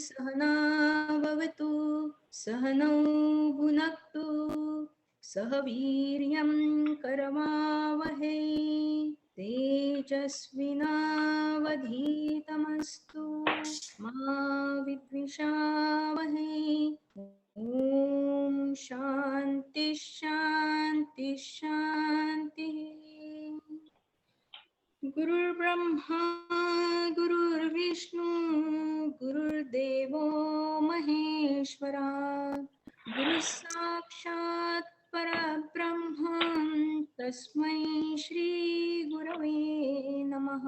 सहना भवतु सहनौ भुनक्तु सह वीर्यं करवावहै तेजस्विनावधीतमस्तु मा विद्विषावहै। ॐ शान्ति शान्ति शान्तिः। गुरुर्ब्रह्मा गुरुर्विष्णु गुरुर्देवो महेश्वरा गुरुः साक्षात् परब्रह्म तस्मै श्री गुरवे नमः।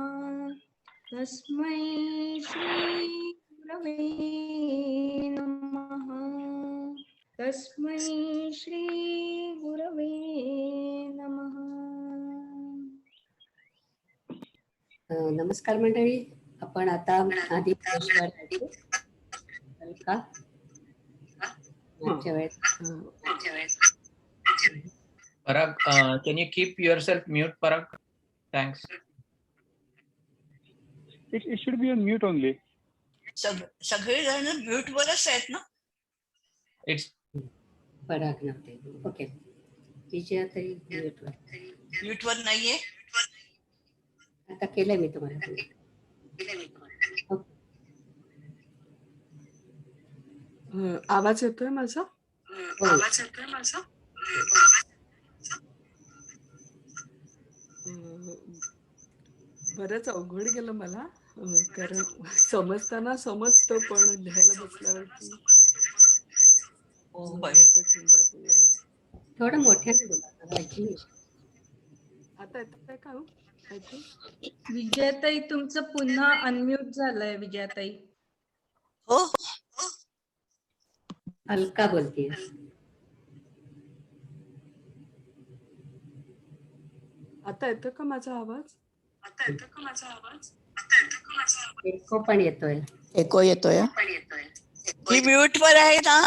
तस्मै श्री गुरवे नमः। तस्मै श्री गुरवे नमः। नमस्कार मंडळी, आपण आता आधी का Parag, can you keep yourself mute, Parag? Thanks. It should be on mute only. सगळे जण म्यूट वरच आहेत ना? It's पराग नव्हते. ओके, विजया ताई म्यूट वर नाहीये. आता केलंय मी तुम्हाला. आवाज येतोय माझा? आवाज येतोय माझा? बरंच अवघड गेलं मला, कारण समजताना समजतं पण लिहायला बसल्यावरती कठीण जातं. थोडं मोठ्याने बोला. आता येतंय का? विजयाताई तुमचं पुन्हा अनम्यूट झालंय. विजयाताई हो, अलका बोलते. आता येतो का माझा आवाज? एको पण येतोय. एको येतोय. मी म्यूट वर आहे ना?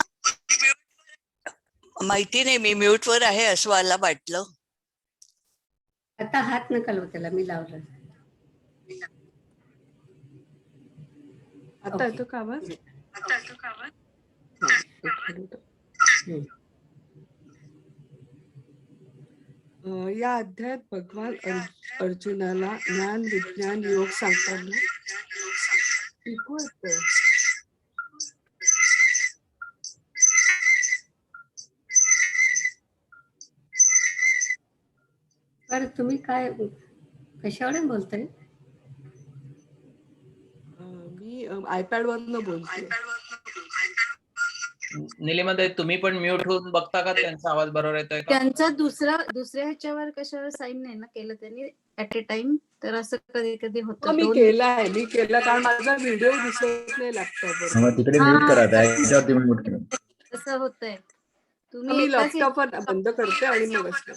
माहिती नाही, मी म्यूट वर आहे असं मला वाटलं. आता हात नका लावू त्याला, मी लावलं. आता येतो का आवाज? या अध्यायात भगवान अर्जुनाला ज्ञान विज्ञान योग सांगताना बरं, तुम्ही काय कशावर बोलताय? मी आयपॅड वरनं बोलते. निलिमाताई, तुम्ही पण म्यूट होऊन बघता का त्यांचा आवाज बरोबर येतोय का? त्यांचा दुसऱ्या ह्याच्यावर कशावर साईन नाही ना केलं त्यांनी ऍट ए टाइम, तर असं कधी कधी होतं. मी केलं कारण माझा व्हिडिओ दिसत नाही लॅपटॉपवर. तिकडे म्यूट करा, त्याच्यावरती म्यूट करा. असं होतंय. मी लॅपटॉप बंद करते आणि मग असतं.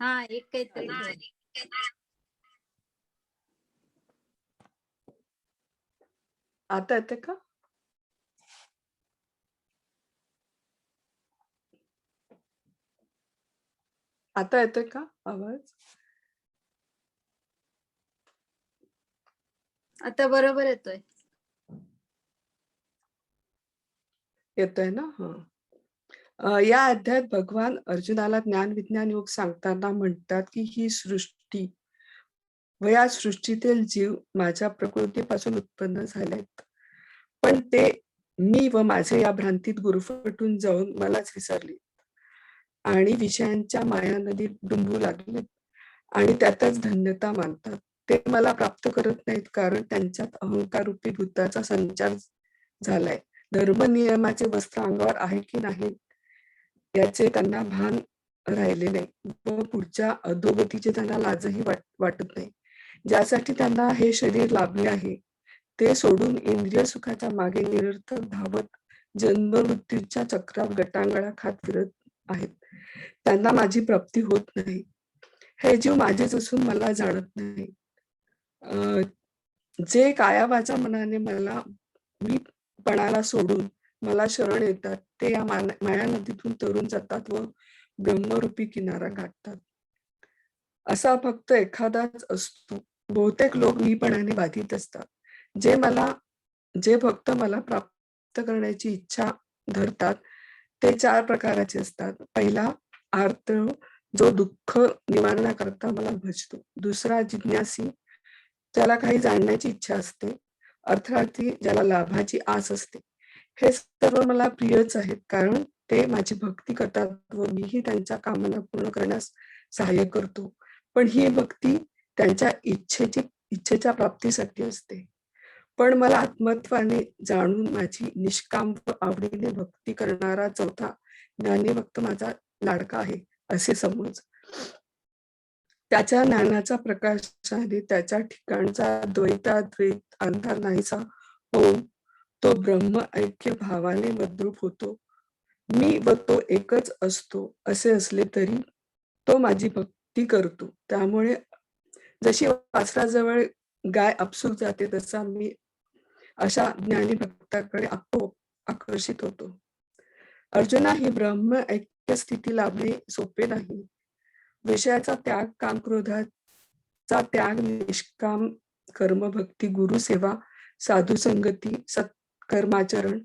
हा, एक काहीतरी. आता येते का? आता येतोय का आवाज? आता बरोबर येतोय. येतोय ना? हा. या अध्यायात भगवान अर्जुनाला ज्ञान विज्ञान योग सांगताना म्हणतात की ही सृष्टी व या सृष्टीतील जीव माझ्या प्रकृतीपासून उत्पन्न झालेत, पण ते मी व माझे या भ्रांतीत गुरफटून जाऊन मलाच विसरले आणि विषयांच्या माया नदीत डुंबू लागले आणि त्यातच धन्यता मानतात. ते मला प्राप्त करत नाहीत, कारण त्यांच्यात अहंकार रूपी भूताचा संचार झालाय. धर्म नियमाचे वस्त्र अंगावर आहे की नाही याचे त्यांना भान राहिले नाही व पुढच्या अधोगतीचे त्यांना लाजही वाटत नाही. ज्यासाठी त्यांना हे शरीर लाभले आहे ते सोडून इंद्रिय सुखाच्या मागे निरर्थक धावत जन्म मृत्यूच्या चक्रात गटांगळा खात फिरत आहेत. त्यांना माझी प्राप्ती होत नाही. हे जीव माझेच असून मला जाणत नाही. जे काया वाचा मनाने मला मी पणाला सोडून मला शरण येतात ते या माया नदीतून तरून जातात व ब्रह्मरूपी किनारा गाठतात. असा फक्त एखादाच असतो. बहुतेक लोक मीपणाने बाधित असतात. जे फक्त मला प्राप्त करण्याची इच्छा धरतात ते 4 प्रकाराचे असतात. पहिला आर्त, जो दुःख निवारण्याकरता मला भजतो. दुसरा जिज्ञासी, ज्याला काही जाणण्याची इच्छा असते. अर्थार्थी, ज्याला लाभाची आस असते. हे सर्व मला प्रियच आहेत, कारण ते माझी भक्ती करतात व मीही त्यांच्या कामना पूर्ण करण्यास सहाय्य करतो. पण ही भक्ती त्यांच्या इच्छेच्या प्राप्तीसाठी असते. पण मला आत्मत्वाने जाणून माझी निष्काम व आवडीने भक्ती करणारा चौथा ज्ञानी भक्त माझा लाडका आहे असे समज. त्याच्या ज्ञानाचा प्रकाशाने त्याच्या ठिकाणचा द्वैताद्वैत अंधार नाहीसा होऊन तो ब्रह्म ऐक्य भावाने मद्रूप होतो. मी व तो एकच असतो असे असले तरी तो माझी भक्ती करतो. त्यामुळे जशी वासराजवळ गाय आपसूक जाते तसा मी अशा ज्ञानी भक्ताकडे आपोआप आकर्षित होतो. अर्जुना, ही ब्रह्म ऐक्य स्थिती लाभणे सोपे नाही. विषयाचा त्याग, कामक्रोधाचा त्याग, निष्काम कर्म, भक्ती, गुरुसेवा, साधू संगती, सत्कर्माचरण,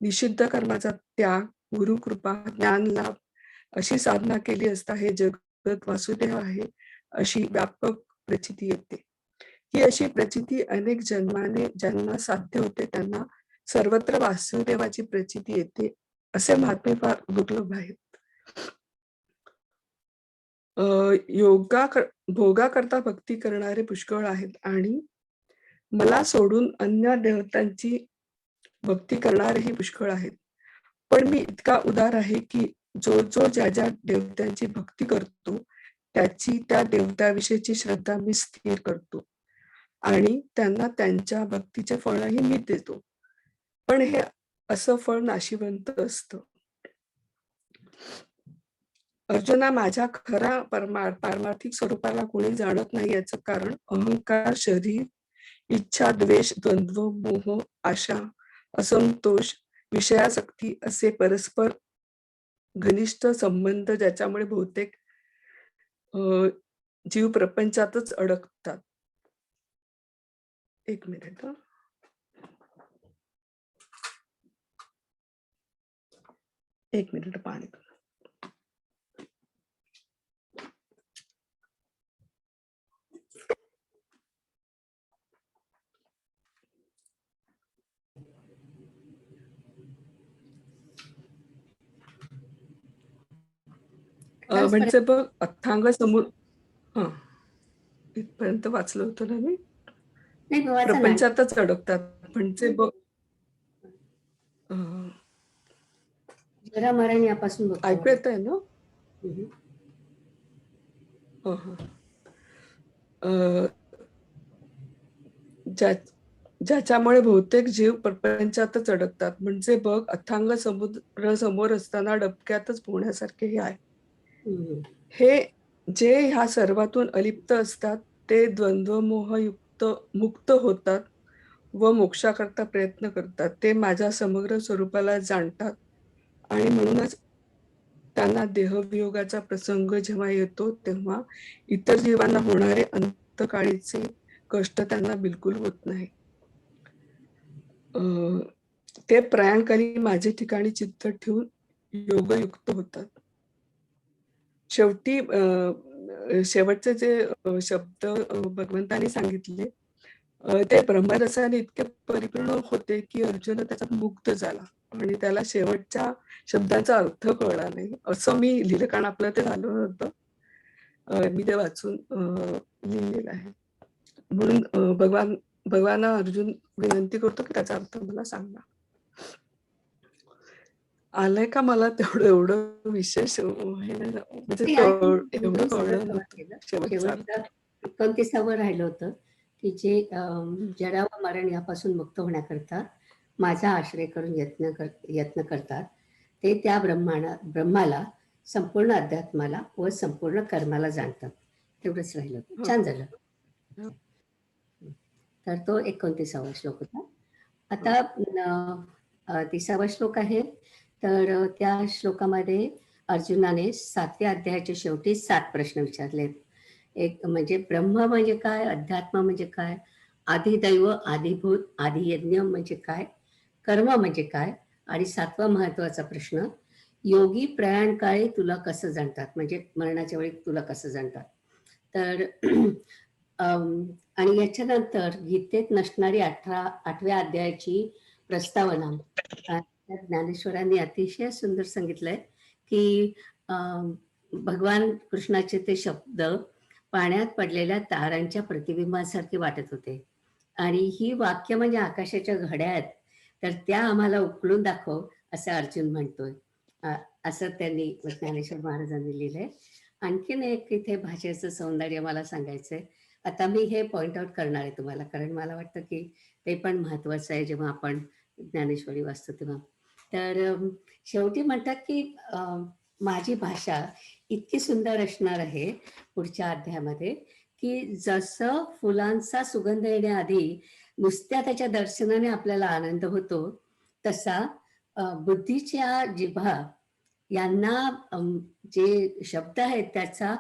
निषिद्ध कर्माचा त्याग, गुरुकृपा, ज्ञान लाभ अशी साधना केली असता हे जगत वासुदेव आहे अशी व्यापक प्रचिती येते. ही अशी प्रचिती अनेक जन्माने ज्यांना साध्य होते त्यांना सर्वत्र वासुदेवाची प्रचिती येते. असे महात्मे फार दुर्लभ आहेत. भोगा करता भक्ती करणारे पुष्कळ आहेत आणि मला सोडून अन्य देवतांची भक्ती करणारेही पुष्कळ आहेत. पण मी इतका उदार आहे की जो ज्या देवतांची भक्ती करतो त्याची त्या देवताविषयीची श्रद्धा मी स्थिर करतो आणि त्यांना त्यांच्या भक्तीचे फळही मी देतो. पण हे असं फळ नाशिवंत असतं. अर्जुना, माझ्या खरा पारमार्थिक स्वरूपाला कोणी जाणत नाही याचं कारण अहंकार, शरीर, इच्छा, द्वेष, द्वंद्व, मोह, आशा, असंतोष, विषयासक्ती असे परस्पर घनिष्ठ संबंध ज्याच्यामुळे बहुतेक जीव प्रपंचातच अडकतात. एक मिनिट. एक मिनिट पाणी. म्हणजे बघ, अथांग समुद्र इथपर्यंत वाचलं होतं ना मी. प्रपंचातच अडकतात म्हणजे बघ. जरा मरण यापासून ऐकू येत आहे ना? ज्याच्यामुळे बहुतेक जीव प्रपंचातच अडकतात. म्हणजे बघ, अथांग समुद्र समोर असताना डबक्यातच पोहण्यासारखे हे आहे. हे जे ह्या सर्वातून अलिप्त असतात ते द्वंद्व मोहयुक्त मुक्त होतात व मोक्षाकरता प्रयत्न करतात. ते माझ्या समग्र स्वरूपाला जाणतात आणि म्हणूनच त्यांना देहवियोगाचा प्रसंग जेव्हा येतो तेव्हा इतर जीवांना होणारे अंतकाळीचे कष्ट त्यांना बिलकुल होत नाही. ते प्रयाणकाली माझे ठिकाणी चित्त ठेवून योगयुक्त होतात. शेवटचे जे शब्द भगवंतांनी सांगितले ते ब्रह्मरसाने इतके परिपूर्ण होते की अर्जुन त्याच्यात मुक्त झाला आणि त्याला शेवटच्या शब्दाचा अर्थ कळला नाही असं मी लिहिलं, कारण आपलं ते झालं होतं. मी ते वाचून लिहिलेलं आहे. म्हणून भगवान अर्जुन विनंती करतो की त्याचा अर्थ मला सांगा. आलंय का मला तेवढं एवढं विशेष हे नाही म्हणजे ते आहे, एवढं सगळं कळलं cover नव्हतं केलं. शेवटचा अर्थ. शेवटचं 29वर राहिलं होतं की जे जरा व मरण यापासून मुक्त होण्याकरता माझा आश्रय करून यत्न करतात ते त्या ब्रह्माला, संपूर्ण अध्यात्माला व संपूर्ण कर्माला जाणतात. तेवढंच राहिलं होतं. हो. छान झालं. हो. तर तो 29वा श्लोक होता. आता 30वा श्लोक आहे. तर त्या श्लोकामध्ये अर्जुनाने 7व्या अध्यायाच्या शेवटी 7 प्रश्न विचारले. एक म्हणजे ब्रह्म म्हणजे काय, अध्यात्म म्हणजे काय, आदिदैव, आदिभूत, आदियज्ञ म्हणजे काय, कर्म म्हणजे काय, आणि 7वा महत्वाचा प्रश्न, योगी प्रयाण काळी तुला कसं जाणतात, म्हणजे मरणाच्या वेळी तुला कसं जाणतात. तर आणि याच्यानंतर गीतेत नसणारी 8व्या अध्यायाची प्रस्तावना ज्ञानेश्वरांनी अतिशय सुंदर सांगितलंय की भगवान कृष्णाचे ते शब्द पाण्यात पडलेल्या तारांच्या प्रतिबिंबासारखे वाटत होते आणि ही वाक्य म्हणजे आकाशाच्या घड्या आहेत, तर त्या आम्हाला उकळून दाखव असं अर्जुन म्हणतोय. असं त्यांनी ज्ञानेश्वर महाराजांनी लिहिलंय. आणखीन एक इथे भाषेचं सौंदर्य मला सांगायचंय. आता मी हे पॉइंट आउट करणार आहे तुम्हाला, कारण मला वाटतं की ते पण महत्वाचं आहे जेव्हा आपण ज्ञानेश्वरी वाचतो तेव्हा. तर शेवटी म्हणतात की माझी भाषा इतकी सुंदर असणार आहे पुढच्या अध्यायामध्ये की जसं फुलांचा सुगंध येण्याआधी नुसत्या त्याच्या दर्शनाने आपल्याला आनंद होतो, तसा बुद्धीच्या जिभा यांना जे शब्द आहेत त्याचा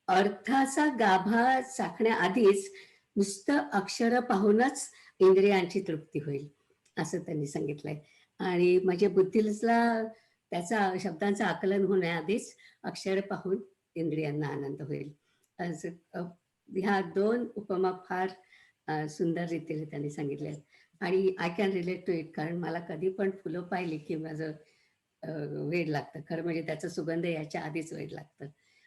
अर्थाचा गाभा चाखण्याआधीच नुसतं अक्षर पाहूनच इंद्रियांची तृप्ती होईल असं त्यांनी सांगितलंय. आणि म्हणजे बुद्धीला त्याचा शब्दांचं आकलन होण्याआधीच अक्षर पाहून इंद्रियांना आनंद होईल. ह्या 2 उपमा फार सुंदर रीतीने त्यांनी सांगितल्या आणि I can relate to it, कारण मला कधी पण फुलं पाहिली की माझं वेड लागतं. खरं म्हणजे त्याचा सुगंध याच्या आधीच वेड लागतं.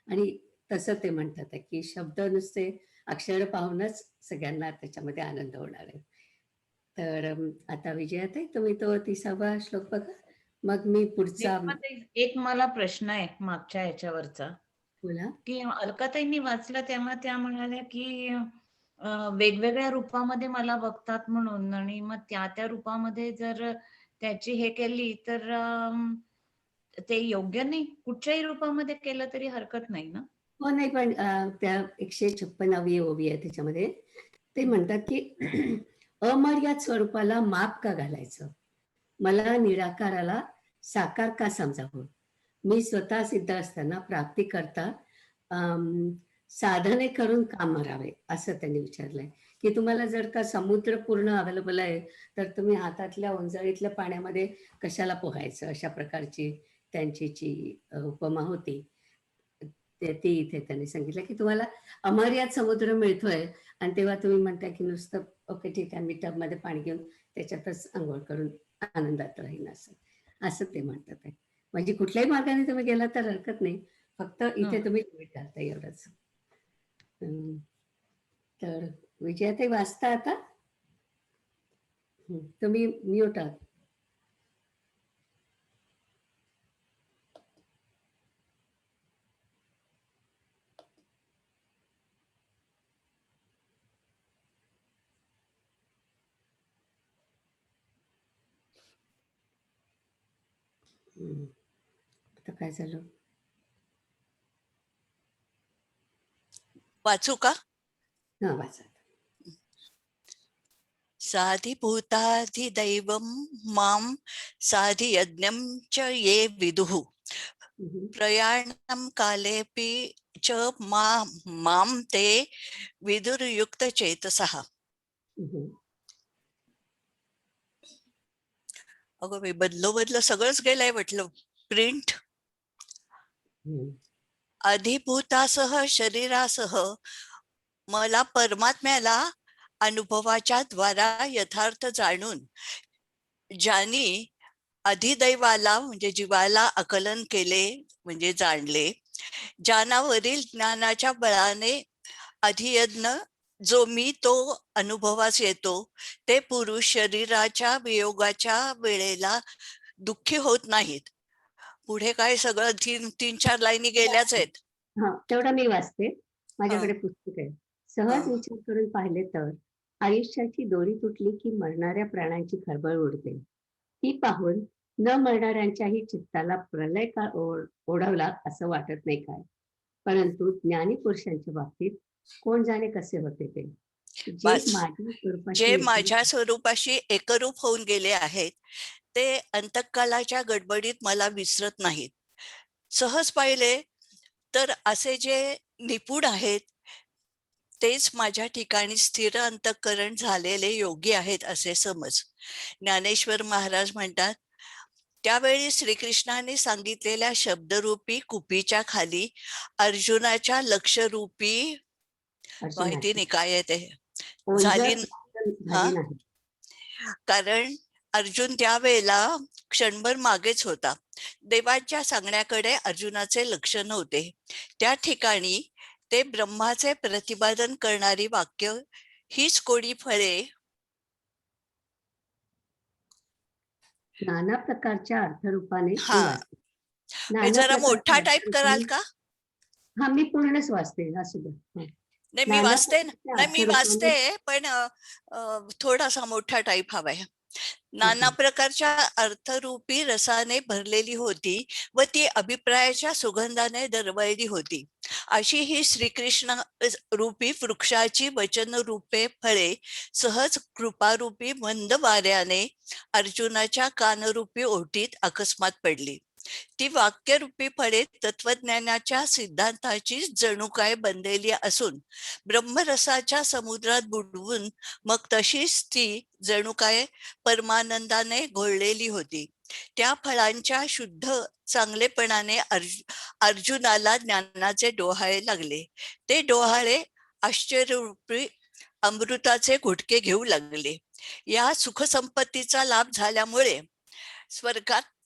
आणि तसं ते म्हणतात की शब्द नुसते अक्षर पाहूनच सगळ्यांना त्याच्यामध्ये आनंद होणार आहे. तर आता विजयाताई तुम्ही तो 30वा श्लोक बघा, मग मी पुढचा. एक मला प्रश्न आहे मागच्या ह्याच्यावरचा, बोला. की अलकाताईंनी वाचलं तेव्हा त्या म्हणाल्या की वेगवेगळ्या रूपामध्ये मला बघतात म्हणून, आणि मग त्या रूपामध्ये जर त्याची हे केली तर ते योग्य नाही. कुठच्याही रूपामध्ये केलं तरी हरकत नाही ना? हो, नाही, पण त्या 156वी ओवी आहे त्याच्यामध्ये ते म्हणतात की अमर्याद स्वरूपाला माप का घालायचं, मला निराकाराला साकार का समजावं, मी स्वतः सिद्ध असताना प्राप्ती करता साधने करून का मरावे, असं त्यांनी विचारलंय. की तुम्हाला जर का समुद्र पूर्ण अवेलेबल आहे तर तुम्ही हातातल्या ओंजळीतल्या पाण्यामध्ये कशाला पोहायचं, अशा प्रकारची त्यांची जी उपमा होती ती इथे त्यांनी सांगितलं की तुम्हाला अमर्याद समुद्र मिळतोय आणि तेव्हा तुम्ही म्हणताय की नुसतं ओके ठीक आहे मी टबमध्ये पाणी घेऊन त्याच्यातच आंघोळ करून आनंदात राहीन, असं ते म्हणतात आहे. म्हणजे कुठल्याही मार्गाने तुम्ही गेला तर हरकत नाही, फक्त इथे तुम्ही लिमिट घालता एवढंच. तर विजयाताई वाचता आता? तुम्ही म्यूट आहात. आता काय झालं? वाचू का? हा, वाचा. साधिभूताधिदैवं मां साधियज्ञं च ये विदुः प्रयाणं कालेऽपि च मां ते विदुर्युक्तचेतसः. अगं बाई, बदलो सगळंच गेलंय म्हटलं प्रिंट. अधिभूतासह शरीरासह मला परमात्म्याला अनुभवाच्या द्वारा यथार्थ जाणून, ज्यांनी अधिदैवाला म्हणजे जीवाला आकलन केले म्हणजे जाणले, ज्ञानावरील ज्ञानाच्या बळाने अधियज्ञ जो मी तो अनुभवास येतो ते पुरुष शरीराच्या वियोगाच्या वेळेला दुःखी होत नाहीत. पुढे काय सगळं 3-4 लाईनी गेल्याच आहेत. हा तेवढं मी वाचते. माझ्याकडे पुस्तक आहे. सहज हा. विचार करून पाहिले तर आयुष्याची दोरी तुटली की मरणाऱ्या प्राणांची खळबळ उडते. ती पाहून न मरणाऱ्यांच्याही चित्ताला प्रलय का ओढवला असं वाटत नाही काय. परंतु ज्ञानी पुरुषांच्या बाबतीत कोण जाणे कसे होते ते. जे बस. माझ्या स्वरूपाशी जे एकदम माझ्या स्वरूपाशी एकरूप होऊन गेले आहेत ते अंतःकालाच्या गडबडीत मला विसरत नाहीत. सहज पाहिले तर असे जे निपुण आहेत तेच माझ्या ठिकाणी स्थिर अंतःकरण झालेले योगी आहेत असे समज. ज्ञानेश्वर महाराज म्हणतात, त्यावेळी श्रीकृष्णाने सांगितलेल्या शब्दरूपी कुपीच्या खाली अर्जुनाच्या लक्षरूपी माहिती अर्जुनाची नाही काय आहे ते ओंजळ झाली. झाली नाही. कारण अर्जुन त्यावेळेला क्षणभर मागेच होता. देवाच्या सांगण्याकडे अर्जुनाचे लक्ष नव्हते. त्या ठिकाणी ते ब्रह्माचे प्रतिपादन करणारी वाक्य हीच कोडी फळे नाना प्रकारच्या अर्थरूपाने ती हा वाचते. हे जरा मोठा टाईप अर्थरूपाने- कराल का? हा मी पूर्णच वाचते. असू दे. नाही मी नाना वाचते प्रकारच्या नाही मी वाचते अर्थरूपाने- पण थोडासा मोठा टाईप हवाय. नाना प्रकारच्या अर्थरूपी रसाने भरलेली होती व ती अभिप्रायाच्या सुगंधाने दरवळली होती. अशी ही श्रीकृष्ण रूपी वृक्षाची वचन रूपे फळे सहज कृपारूपी मंद वाऱ्याने अर्जुनाच्या कानरूपी ओटीत अकस्मात पडली. ती वाक्यरूपी फळे तत्वज्ञानाच्या सिद्धांताची जणू काय बनलेली असून ब्रह्मरसाच्या समुद्रात बुडवून मग तशीच ती जणू काय परमानंदाने घोळलेली होती. त्या फळांच्या शुद्ध चांगलेपणाने अर्जुनाला ज्ञानाचे डोहाळे लागले. ते डोहाळे आश्चर्यरूपी अमृताचे घुटके घेऊ लागले. या सुखसंपत्तीचा लाभ झाल्यामुळे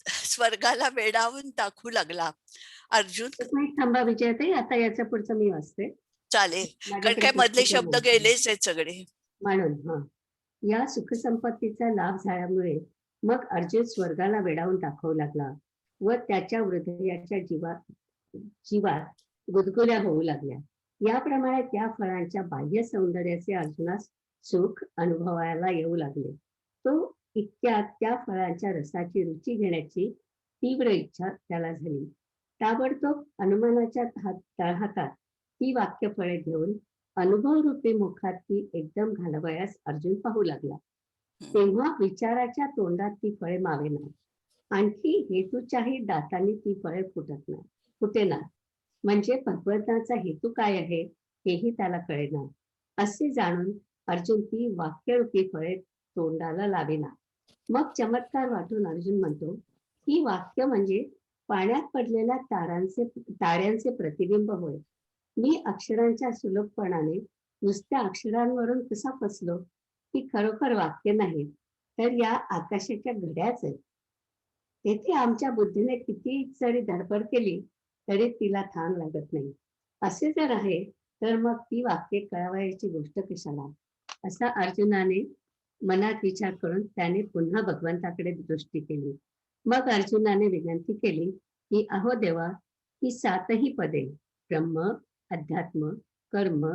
स्वर्गाला वेडावून दाखवू लागला. अर्जुन एक मिनिट थांबा विजयताई. आता याच्या पुढचं मी वाचते. चालेल कारण माझ्याकडे काय मधले पुस्तक शब्द आहे. गेलेच आहेत सगळे म्हणून या सुखसंपत्तीचा लाभ झाल्यामुळे मग अर्जुन स्वर्गाला वेडावून दाखवू लागला व त्याच्या हृदयाच्या जीवात गुदगुल्या होऊ लागल्या. याप्रमाणे त्या फळांच्या बाह्य सौंदर्याचे अर्जुनास सुख अनुभवायला येऊ लागले. तो इतक्यात त्या फळांच्या रसाची रुची घेण्याची तीव्र इच्छा त्याला झाली. ताबडतोब हनुमानाच्या तळहातात ती वाक्य फळे घेऊन अनुभवरूपी मुखात ती एकदम घालवयास अर्जुन पाहू लागला. तेव्हा विचाराच्या तोंडात ती फळे मावेना. आणखी हेतूच्याही दातांनी ती फळे फुटेना. म्हणजे भगवंताचा हेतू काय आहे हेही त्याला कळेना. असे जाणून अर्जुन ती वाक्यरूपी फळे तोंडाला लावेना. मग चमत्कार वाटून अर्जुन म्हणतो, ही वाक्य म्हणजे पाण्यात पडलेल्या ताऱ्यांचे प्रतिबिंब होय. मी अक्षरांच्या सुलभपणाने नुसत्या अक्षरांवरून कसा फसलो ती खरोखर वाक्य नाही तर या आकाशाच्या घड्याच आहेत. तेथे आमच्या बुद्धीने किती जरी धडपड केली तरी तिला थांब लागत नाही. असे जर आहे तर मग ती वाक्य कळवायची गोष्ट कशाला. असा अर्जुनाने मनात विचार करून त्याने पुन्हा भगवंताकडे दृष्टी केली. मग अर्जुनाने विनंती केली की अहो देवा, ही 7ही पदे ब्रह्म, अध्यात्म, कर्म,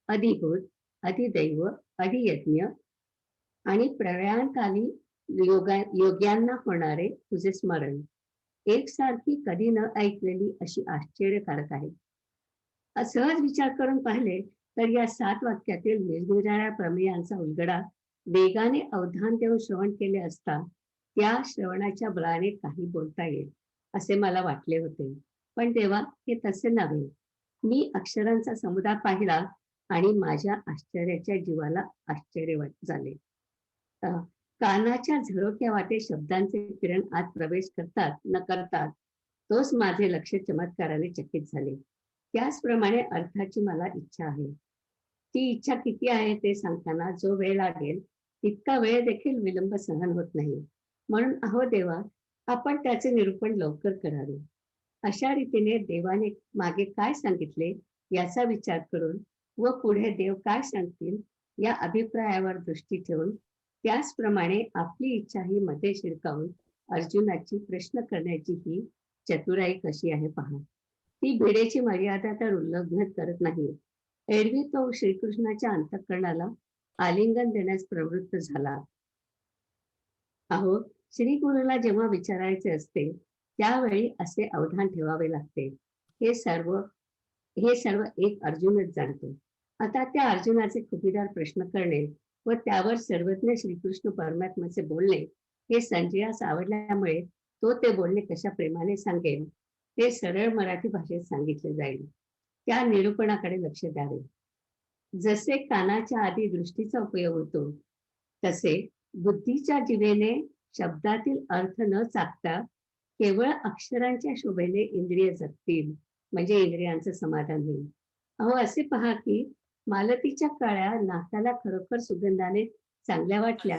अधिभूत, अधिदैव, अधियज्ञ आणि प्रलयांकाली योग्यांना होणारे तुझे स्मरण एकसारखी कधी न ऐकलेली अशी आश्चर्यकारक आहे. सहज विचार करून पाहिले तर या 7 वाक्यातील निरनिराळ्या प्रमेयांचा उलगडा वेगाने अवधान देऊन श्रवण केले असता त्या श्रवणाच्या बळाने काही बोलता येईल असे मला वाटले होते. पण देवा, हे तसे नव्हे. मी अक्षरांचा समुदाय पाहिला आणि माझ्या आश्चर्याच्या जीवाला आश्चर्य झाले. कानाच्या झरोक्या वाटे शब्दांचे किरण आत प्रवेश करतात न करतात तोच माझे लक्ष चमत्काराने चकित झाले. त्याचप्रमाणे अर्थाची मला इच्छा आहे. ती इच्छा किती आहे ते सांगताना जो वेळ लागेल तितका वेळ देखील विलंब सहन होत नाही. म्हणून अहो देवा, आपण त्याचे निरूपण लवकर करावे. अशा रीतीने देवाने मागे काय सांगितले याचा विचार करून व पुढे देव काय सांगतील या अभिप्रायावर दृष्टी ठेवून त्याचप्रमाणे आपली इच्छाही मध्ये शिरकावून अर्जुनाची प्रश्न करण्याची ही चतुराई कशी आहे पहा. ती भिडेची मर्यादा तर उल्लंघन करत नाही. एरवी तो श्रीकृष्णाच्या अंतःकरणाला आलिंगन देण्यास प्रवृत्त झाला. अहो, श्री गुरुला जेव्हा विचारायचे असते त्यावेळी असे अवधान ठेवावे लागते. हे सर्व एक अर्जुनच जाणतो. आता त्या अर्जुनाचे खुबीदार प्रश्न करणे व त्यावर सर्वज्ञ श्रीकृष्ण परमात्म्याचे बोलणे हे संजयास आवडल्यामुळे तो ते बोलणे कशा प्रेमाने सांगेल ते सरळ मराठी भाषेत सांगितले जाईल. त्या निरूपणाकडे लक्ष द्यावे. जसे कानाच्या आधी दृष्टीचा उपयोग होतो तसे बुद्धीच्या जिभेने शब्दातील अर्थ न चाकता केवळ अक्षरांच्या शोभेने इंद्रिय जगतील, म्हणजे इंद्रियांचं समाधान होईल. अहो, असे पहा की मालतीच्या काळ्या नाकाला खरोखर सुगंधाने चांगल्या वाटल्या,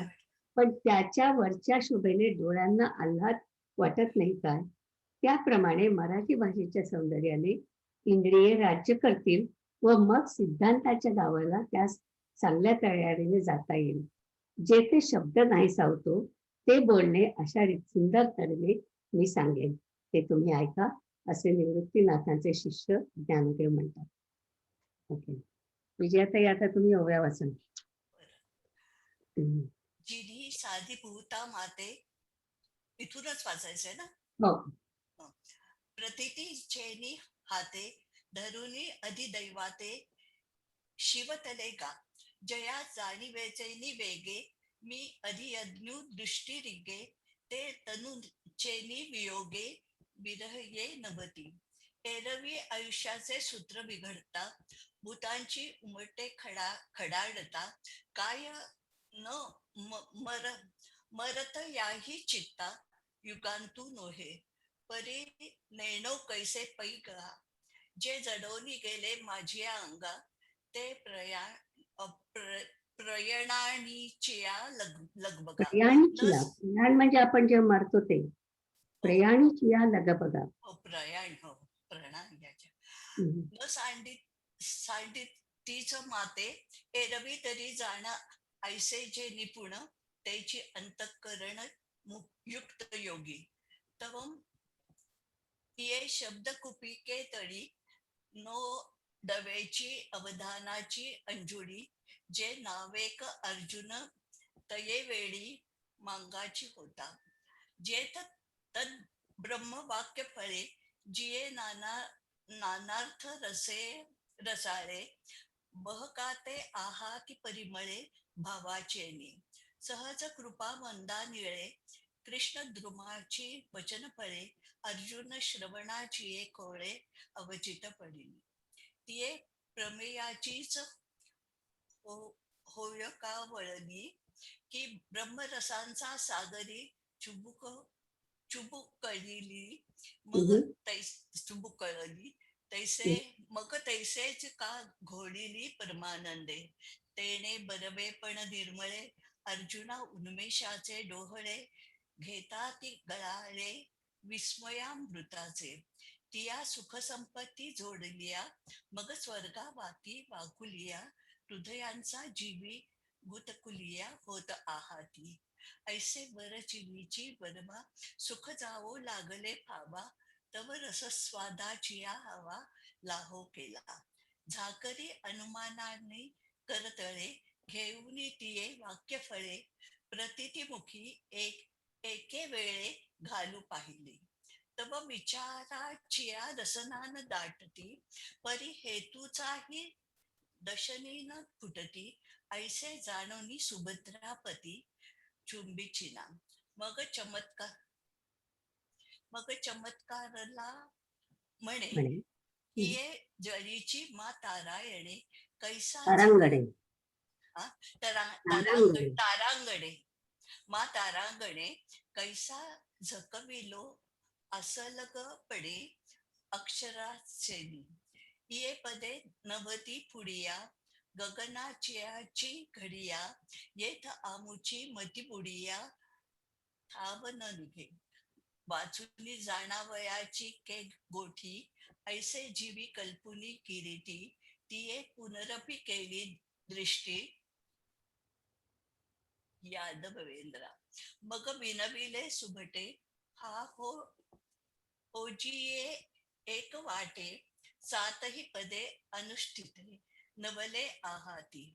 पण त्याच्या वरच्या शोभेने डोळ्यांना आल्हाद वाटत नाही काय? त्याप्रमाणे मराठी भाषेच्या सौंदर्याने इंद्रिये राज्य करतील व मग सिद्धांताच्या गावाला त्यास चांगल्या तयारीने जाता येईल. जेथे शब्द नाही सावतो ते बोलणे अशा सुंदर तऱ्हेने मी सांगेन, ते तुम्ही ऐका, असे निवृत्तीनाथांचे शिष्य ज्ञानदेव म्हणतात. ओके, विजयाताई आता तुम्ही ओव्या वाचन. जिनी साधी भूता माते, इथूनच वाचायचंय ना. हो. प्रतिती चैनी हाते धरुनी अधिदैवाते शिवतले गा जया जाणीवेचैनी वेगे मी अधियज्ञू दृष्टी रिगे ते तनु चैनी वियोगे विरह ये नभती. एरवी आयुष्याचे सूत्र बिघडता भूतांची उमटे खडाडता काय न मरत याही चित्ता युगांतू नोहे परी नेणो कैसे पैगा जे जडवून गेले माझ्या अंगा ते प्रयाणानीचिया लगबगा. प्रयाण म्हणजे आपण जे मारतो ते प्रयाणीचिया लगबगा. प्रयाण प्रणाम याच्या न सांडित तीच माते एरवी तरी जाणा ऐसे जे निपुण त्याची अंतःकरण युक्त योगी तवम ये शब्द कुपिके तळी नो डवेची अवधानाची अंजुडी जे नावेक अर्जुन तये वेळी मांगाची होता. जेथ तद ब्रह्मवाक्य फळे जिये नानार्थ रसाळे बहकाते आहाती परिमळे भावाचेनी सहज कृपा मंदा निळे कृष्ण द्रुमाची वचन फळे अर्जुन श्रवणाची कोळे अवचित पडिली. तिये प्रमेयाचीच होयका वळली की ब्रह्मरसांचा सागरी चुबुकळली तैसे मग तैसेच का घोडिली परमानंदे तेने बरबेपण निर्मळे अर्जुना उन्मेषाचे डोहळे घेता ती गळाळे विस्मयामृताचे तिया सुखसंपत्ती जोडलिया मग स्वर्गा वाती वाकुलिया हृदयांचा जीवी गुतकुलिया होत आहाती ऐसे वरचिनीची वरमा सुख जावो लागले फावा तव रसस्वादाचिया हवा लाहो केला झाकरी अनुमानाने करतळे घेऊन तिये वाक्य फळे प्रतितीमुखी एके वेळे घालू पाहिले तव विचाराचिया रसनान दाटती परी हेतूचाही दशनीन फुटती ऐसे जाणोनी सुभद्रापती चुंबिचिना मग चमत्कारला म्हणे हिये जळीची मा तारायणे कैसा तारांगणे मा तारांगणे कैसा झकविलो असलगपणे अक्षरासेनी ये पदे नवती पुडिया गगनाची घडिया येथ आमुची मती बुडिया ठाव न निघे वाचुनी जाणावयाची के गोठी ऐसे जीवी कल्पुनी किरीटी तिये पुनरपि केली दृष्टी यादवेंद्रा. मग विनविले सुभटे हा होजिये एक वाटे सातही पदे अनुष्ठिते नवले आहाती.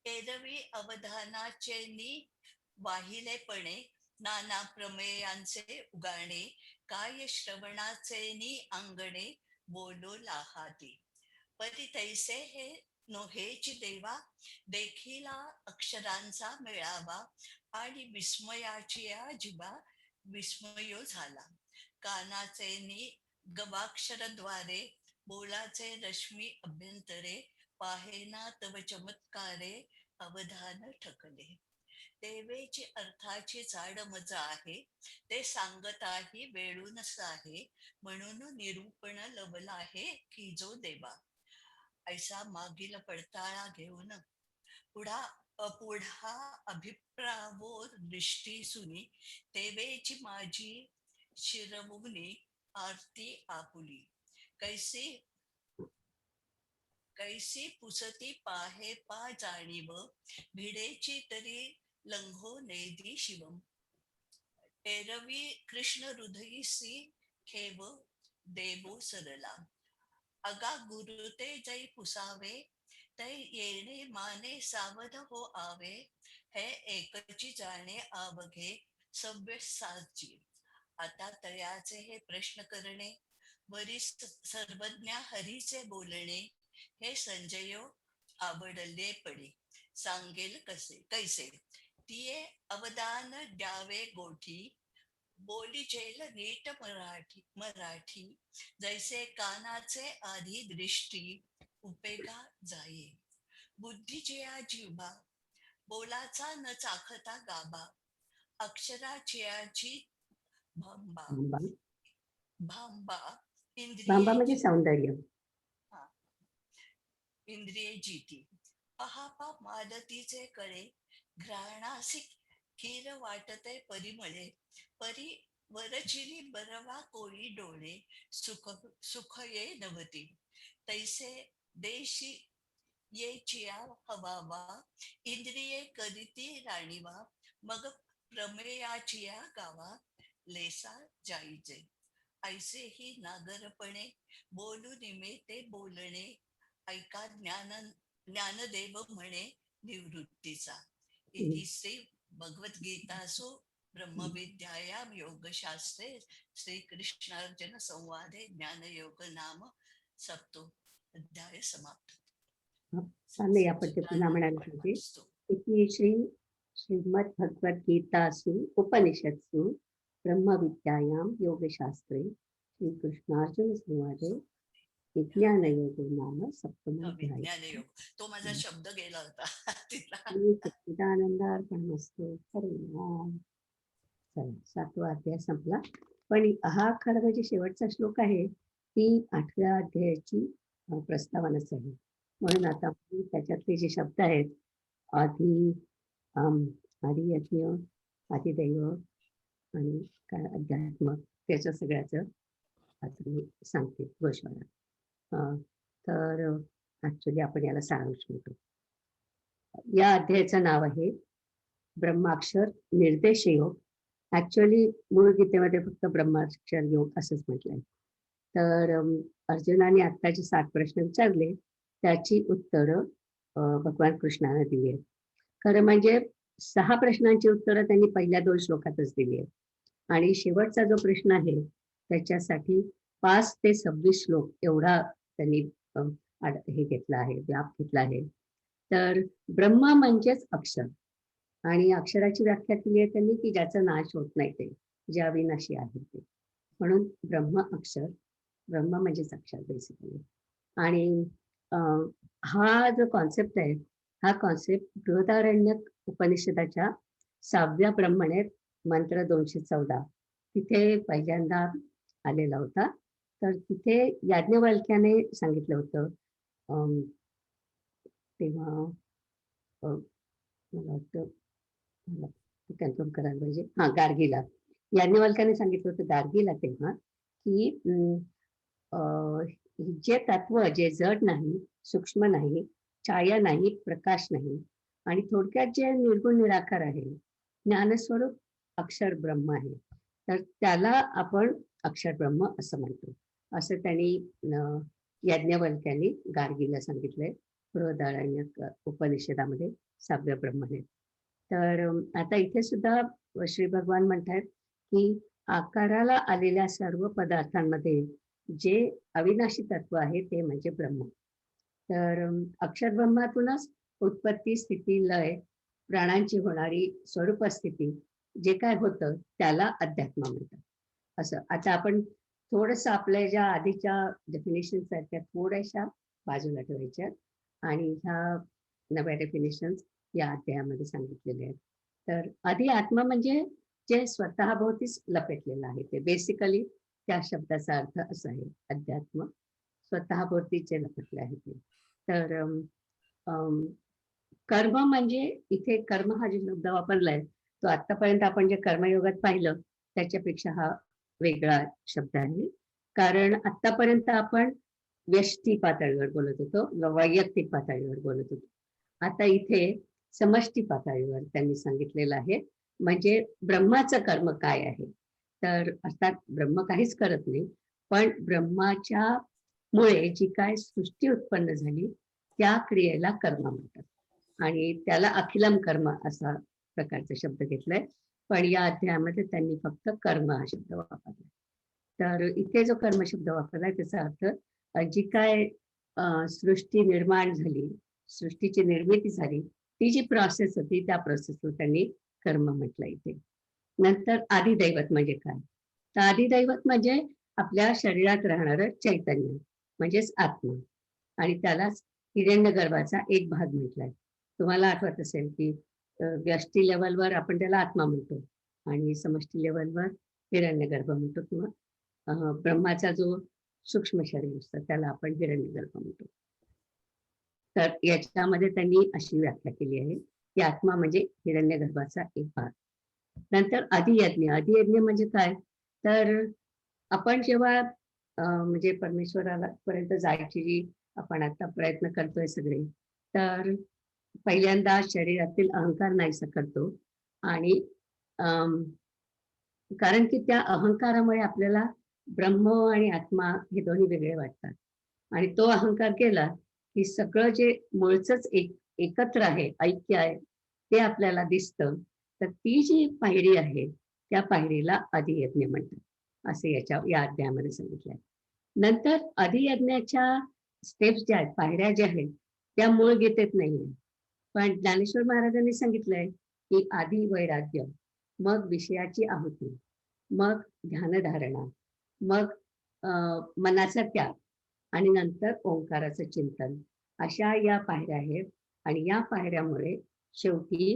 एरवी अवधानाचे नि वाहिलेपणे नाना प्रमेयांचे उगाणे काय श्रवणाचे नि अंगणे बोलो लाहाती. परी तैसे हे नोहेची देवा देखीला अक्षरांचा मेळावा आणि विस्मयाची जिबा विस्मयो झाला. कानाचे नि गवाक्षरद्वारे बोलाचे रश्मी अभ्यंतरे पाहेना तव चमत्कारे अवधान ठकले. देवेची अर्थाची जाड मज आहे ते सांगताही वेळूनच आहे म्हणून निरूपण लवला आहे की जो देवा. ऐसा मागील पडताळा घेऊन पुढा अभिप्रावो दृष्टी सुनी तेवेची माझी शिरमुनी आरती आपुली. कैसी पुसती पाहे पा जाणीव भिडेची तरी लंघो नेदी शिवम. एरवी कृष्ण हृदयीसी खेव देवो सरला. अगा गुरुते जै पुसावे तै येणे माने सावध हो आवे. हे एकची जाणे आवघे सव्यसाची. आता तयाचे हे प्रश्न करणे वरी सर्वज्ञा हरीचे बोलणे हे संजयो आवडले पडे. सांगेल कैसे तिये अवदान द्यावे गोठी बोली जेल नीट मराठी जैसे कानाचे आधी दृष्टी उपेगा जाये. बुद्धीच्या जिव्हा बोलाचा न चाखता गाभा अक्षराची भांबा भांबा इंद्रिये म्हणजे सौंदर्य. इंद्रिये जीती. पहा मालतीचे कळे घ्राणासी खीर वाटते परिमळे. परी वरचिली बरवा कोळी डोळे सुख ये नवती. तैसे देशी ये चिया हवावा इंद्रिये करीती राणीवा. मग प्रमेयाचिया गावा लेसा जाईजे. ऐसे ही नागरपणे बोलू निमे ते बोलणे ऐका ज्ञानदेव म्हणे निवृत्तीचा. इति श्री भगवद्गीतासु ब्रह्मविद्यायां योगशास्त्रे श्रीकृष्णार्जुन संवादे ज्ञानयोग नाम सप्तो अध्याय समाप्त. या पद्धतीने म्हणायला पाहिजे. इति श्री श्रीमद् भगवद्गीतासु उपनिषत्सु ब्रह्मविद्यायां योगशास्त्रे श्रीकृष्णार्जुन संवादे विज्ञानयोग नाम सप्तमोऽध्याय. ज्ञानयोग तो माझा शब्द गेला होता तिथला. सच्चिदानंदार्पणमस्तु. हरे राम. चला 7वा अध्याय संपला. पण हा खरं म्हणजे शेवटचा श्लोक आहे ती 8व्या अध्यायाची प्रस्तावनाच आहे. म्हणून आता त्याच्यातले जे शब्द आहेत आधी आदियज्ञ आदिदैव आणि काय अध्यात्म त्याच्या सगळ्याचं आता मी सांगते गोष्वाला. तर ऍक्च्युली आपण याला सारांश म्हणतो. या अध्यायाचं नाव आहे ब्रह्माक्षर निर्देश योग. ऍक्च्युअली मूळ गीतेमध्ये फक्त ब्रह्माक्षर योग असंच म्हटलंय. तर अर्जुनाने आता जे 7 प्रश्न विचारले त्याची उत्तरं भगवान कृष्णाने दिली आहेत. खरं म्हणजे 6 प्रश्नांची उत्तरं त्यांनी पहिल्या 2 श्लोकातच दिली आहेत आणि शेवटचा जो प्रश्न आहे त्याच्यासाठी 5 ते 26 श्लोक एवढा त्यांनी हे घेतला आहे, व्याप घेतला आहे. तर ब्रह्म म्हणजेच अक्षर आणि अक्षराची व्याख्या केली आहे त्यांनी की ज्याचा नाश होत नाही ते, जे अविनाशी आहे ते. म्हणून ब्रह्म अक्षर, ब्रह्म म्हणजेच अक्षर बेसिकली. आणि हा जो कॉन्सेप्ट आहे हा कॉन्सेप्ट बृहदारण्यक उपनिषदाच्या 6व्या ब्रह्मणेत मंत्र 214 तिथे पहिल्यांदा आलेला होता. तर तिथे याज्ञवल्क्याने सांगितलं होतं तेव्हा मला वाटतं मला कन्फर्म करायला पाहिजे. गार्गीला याज्ञवल्क्याने सांगितलं होतं गार्गीला तेव्हा की जे तत्व जे जड नाही सूक्ष्म नाही, छाया नाही, प्रकाश नाही, आणि थोडक्यात जे निर्गुण निराकार आहे, ज्ञानस्वरूप अक्षर ब्रह्म आहे, तर त्याला आपण अक्षर ब्रह्म असं म्हणतो. असं त्यांनी याज्ञवल्क्यांनी गार्गीला सांगितलंय बृहदारण्यक उपनिषदामध्ये 6व्या ब्रह्मने. तर आता इथे सुद्धा श्री भगवान म्हणतात की आकाराला आलेल्या सर्व पदार्थांमध्ये जे अविनाशी तत्व आहे ते म्हणजे ब्रह्म. तर अक्षर ब्रह्मातूनच उत्पत्ती, स्थिती, लय, प्राणांची होणारी स्वरूप स्थिती जे काय होतं त्याला अध्यात्म म्हणतात. असं आता आपण थोडस आपल्या ज्या आधीच्या डेफिनेशन सारख्या थोड्याशा बाजूला ठेवायच्या आणि ह्या नव्या डेफिनेशन्स या अध्यायामध्ये सांगितलेल्या आहेत. तर आधी आत्मा म्हणजे जे स्वतःभोवतीच लपेटलेलं आहे, ते बेसिकली त्या शब्दाचा अर्थ असा आहे, अध्यात्म स्वतःभोवती जे लपेटले आहे ते. तर कर्म म्हणजे इथे कर्म हा जो शब्द वापरलाय तो आतापर्यंत आपण जे कर्मयोगात पाहिलं त्याच्यापेक्षा हा वेगळा शब्द आहे. कारण आतापर्यंत आपण व्यष्टी पातळीवर बोलत होतो, वैयक्तिक पातळीवर बोलत होतो. आता इथे समष्टी पातळीवर त्यांनी सांगितलेलं आहे, म्हणजे ब्रह्माचं कर्म काय आहे. तर अर्थात ब्रह्म काहीच करत नाही, पण ब्रह्माच्या मुळे जी काय सृष्टी उत्पन्न झाली त्या क्रियेला कर्म म्हणतात आणि त्याला अखिलम कर्म असा प्रकारचा शब्द घेतलाय. पण या अध्यायामध्ये त्यांनी फक्त कर्म हा शब्द वापरला. तर इथे जो कर्म शब्द वापरलाय त्याचा अर्थ जी काय सृष्टी निर्माण झाली, सृष्टीची निर्मिती झाली, ती जी प्रोसेस होती त्या प्रोसेसला त्यांनी कर्म म्हटलं इथे. नंतर आदिदैवत म्हणजे काय, तर आदिदैवत म्हणजे आपल्या शरीरात राहणारं चैतन्य म्हणजेच आत्मा, आणि त्यालाच हिरण्यगर्भाचा एक भाग म्हटलाय. तुम्हाला आठवत असेल की व्यष्टी लेवलवर आपण त्याला आत्मा म्हणतो आणि समष्टी लेवलवर हिरण्यगर्भ म्हणतो, किंवा ब्रह्माचा जो सूक्ष्म शरीर असतं त्याला आपण हिरण्यगर्भ म्हणतो. तर याच्यामध्ये त्यांनी अशी व्याख्या केली आहे की आत्मा म्हणजे हिरण्यगर्भाचा एक भाग. नंतर अधियज्ञ, अधियज्ञ म्हणजे काय, तर आपण जेव्हा म्हणजे परमेश्वराला पर्यंत जायची जी आपण आता प्रयत्न करतोय सगळे, तर पहिल्यांदा शरीरातील अहंकार नाहीसा करतो, आणि कारण की त्या अहंकारामुळे आपल्याला ब्रह्म आणि आत्मा हे दोन्ही वेगळे वाटतात, आणि तो अहंकार केला की सगळं जे मूळचंच एकत्र आहे, ऐक्य आहे, ते आपल्याला दिसतं. तर ती जी पायरी आहे त्या पायरीला अधियज्ञ म्हणतात, असे या अध्यायामध्ये सांगितलंय. नंतर अधियज्ञाच्या स्टेप्स ज्या आहेत, पायऱ्या ज्या आहेत, त्या मूळ गीतेत नाहीये, पण ज्ञानेश्वर महाराजांनी सांगितलंय की आधी वैराग्य, मग विषयाची आहुती, मग ध्यानधारणा, मग मनाचा त्याग, आणि नंतर ओंकाराचं चिंतन, अशा या पायऱ्या आहेत. आणि या पायऱ्यामुळे शेवटी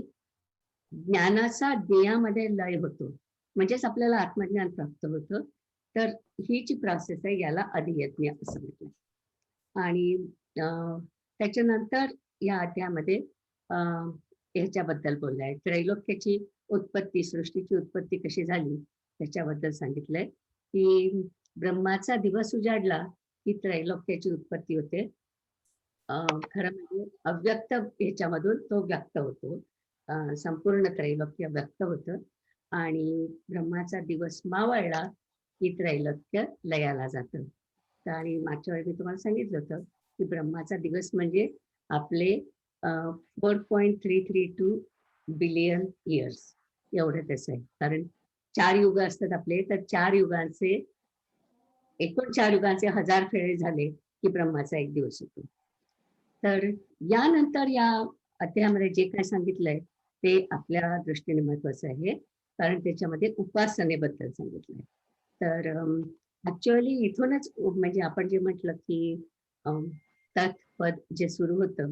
ज्ञानाचा ज्ञेयामध्ये लय होतो, म्हणजेच आपल्याला आत्मज्ञान प्राप्त होतं. तर ही जी प्रोसेस आहे याला अधियज्ञ असं म्हटलं. आणि त्याच्यानंतर या अध्यायामध्ये ह्याच्याबद्दल बोललाय, त्रैलोक्याची उत्पत्ती, सृष्टीची उत्पत्ती कशी झाली त्याच्याबद्दल सांगितलंय की ब्रह्माचा दिवस उजाडला की त्रैलोक्याची उत्पत्ती होते. खरं म्हणजे अव्यक्त ह्याच्यामधून तो व्यक्त होतो, संपूर्ण त्रैलोक्य व्यक्त होतं, आणि ब्रह्माचा दिवस मावळला की त्रैलोक्य लयाला जातं. आणि मागच्या वेळी मी तुम्हाला सांगितलं होतं की ब्रह्माचा दिवस म्हणजे आपले 4.332 बिलियन इयर्स एवढं त्याचं आहे. कारण 4 युग असतात आपले, तर 4 युगांचे एकूण 4 युगांचे 1000 फेरे झाले की ब्रह्माचा एक दिवस होतो. तर यानंतर या अध्यायामध्ये जे काय सांगितलंय ते आपल्या दृष्टीने महत्वाचं आहे, कारण त्याच्यामध्ये उपासनेबद्दल सांगितलंय. तर ऍक्च्युअली इथूनच म्हणजे आपण जे म्हटलं की तत्पद जे सुरू होतं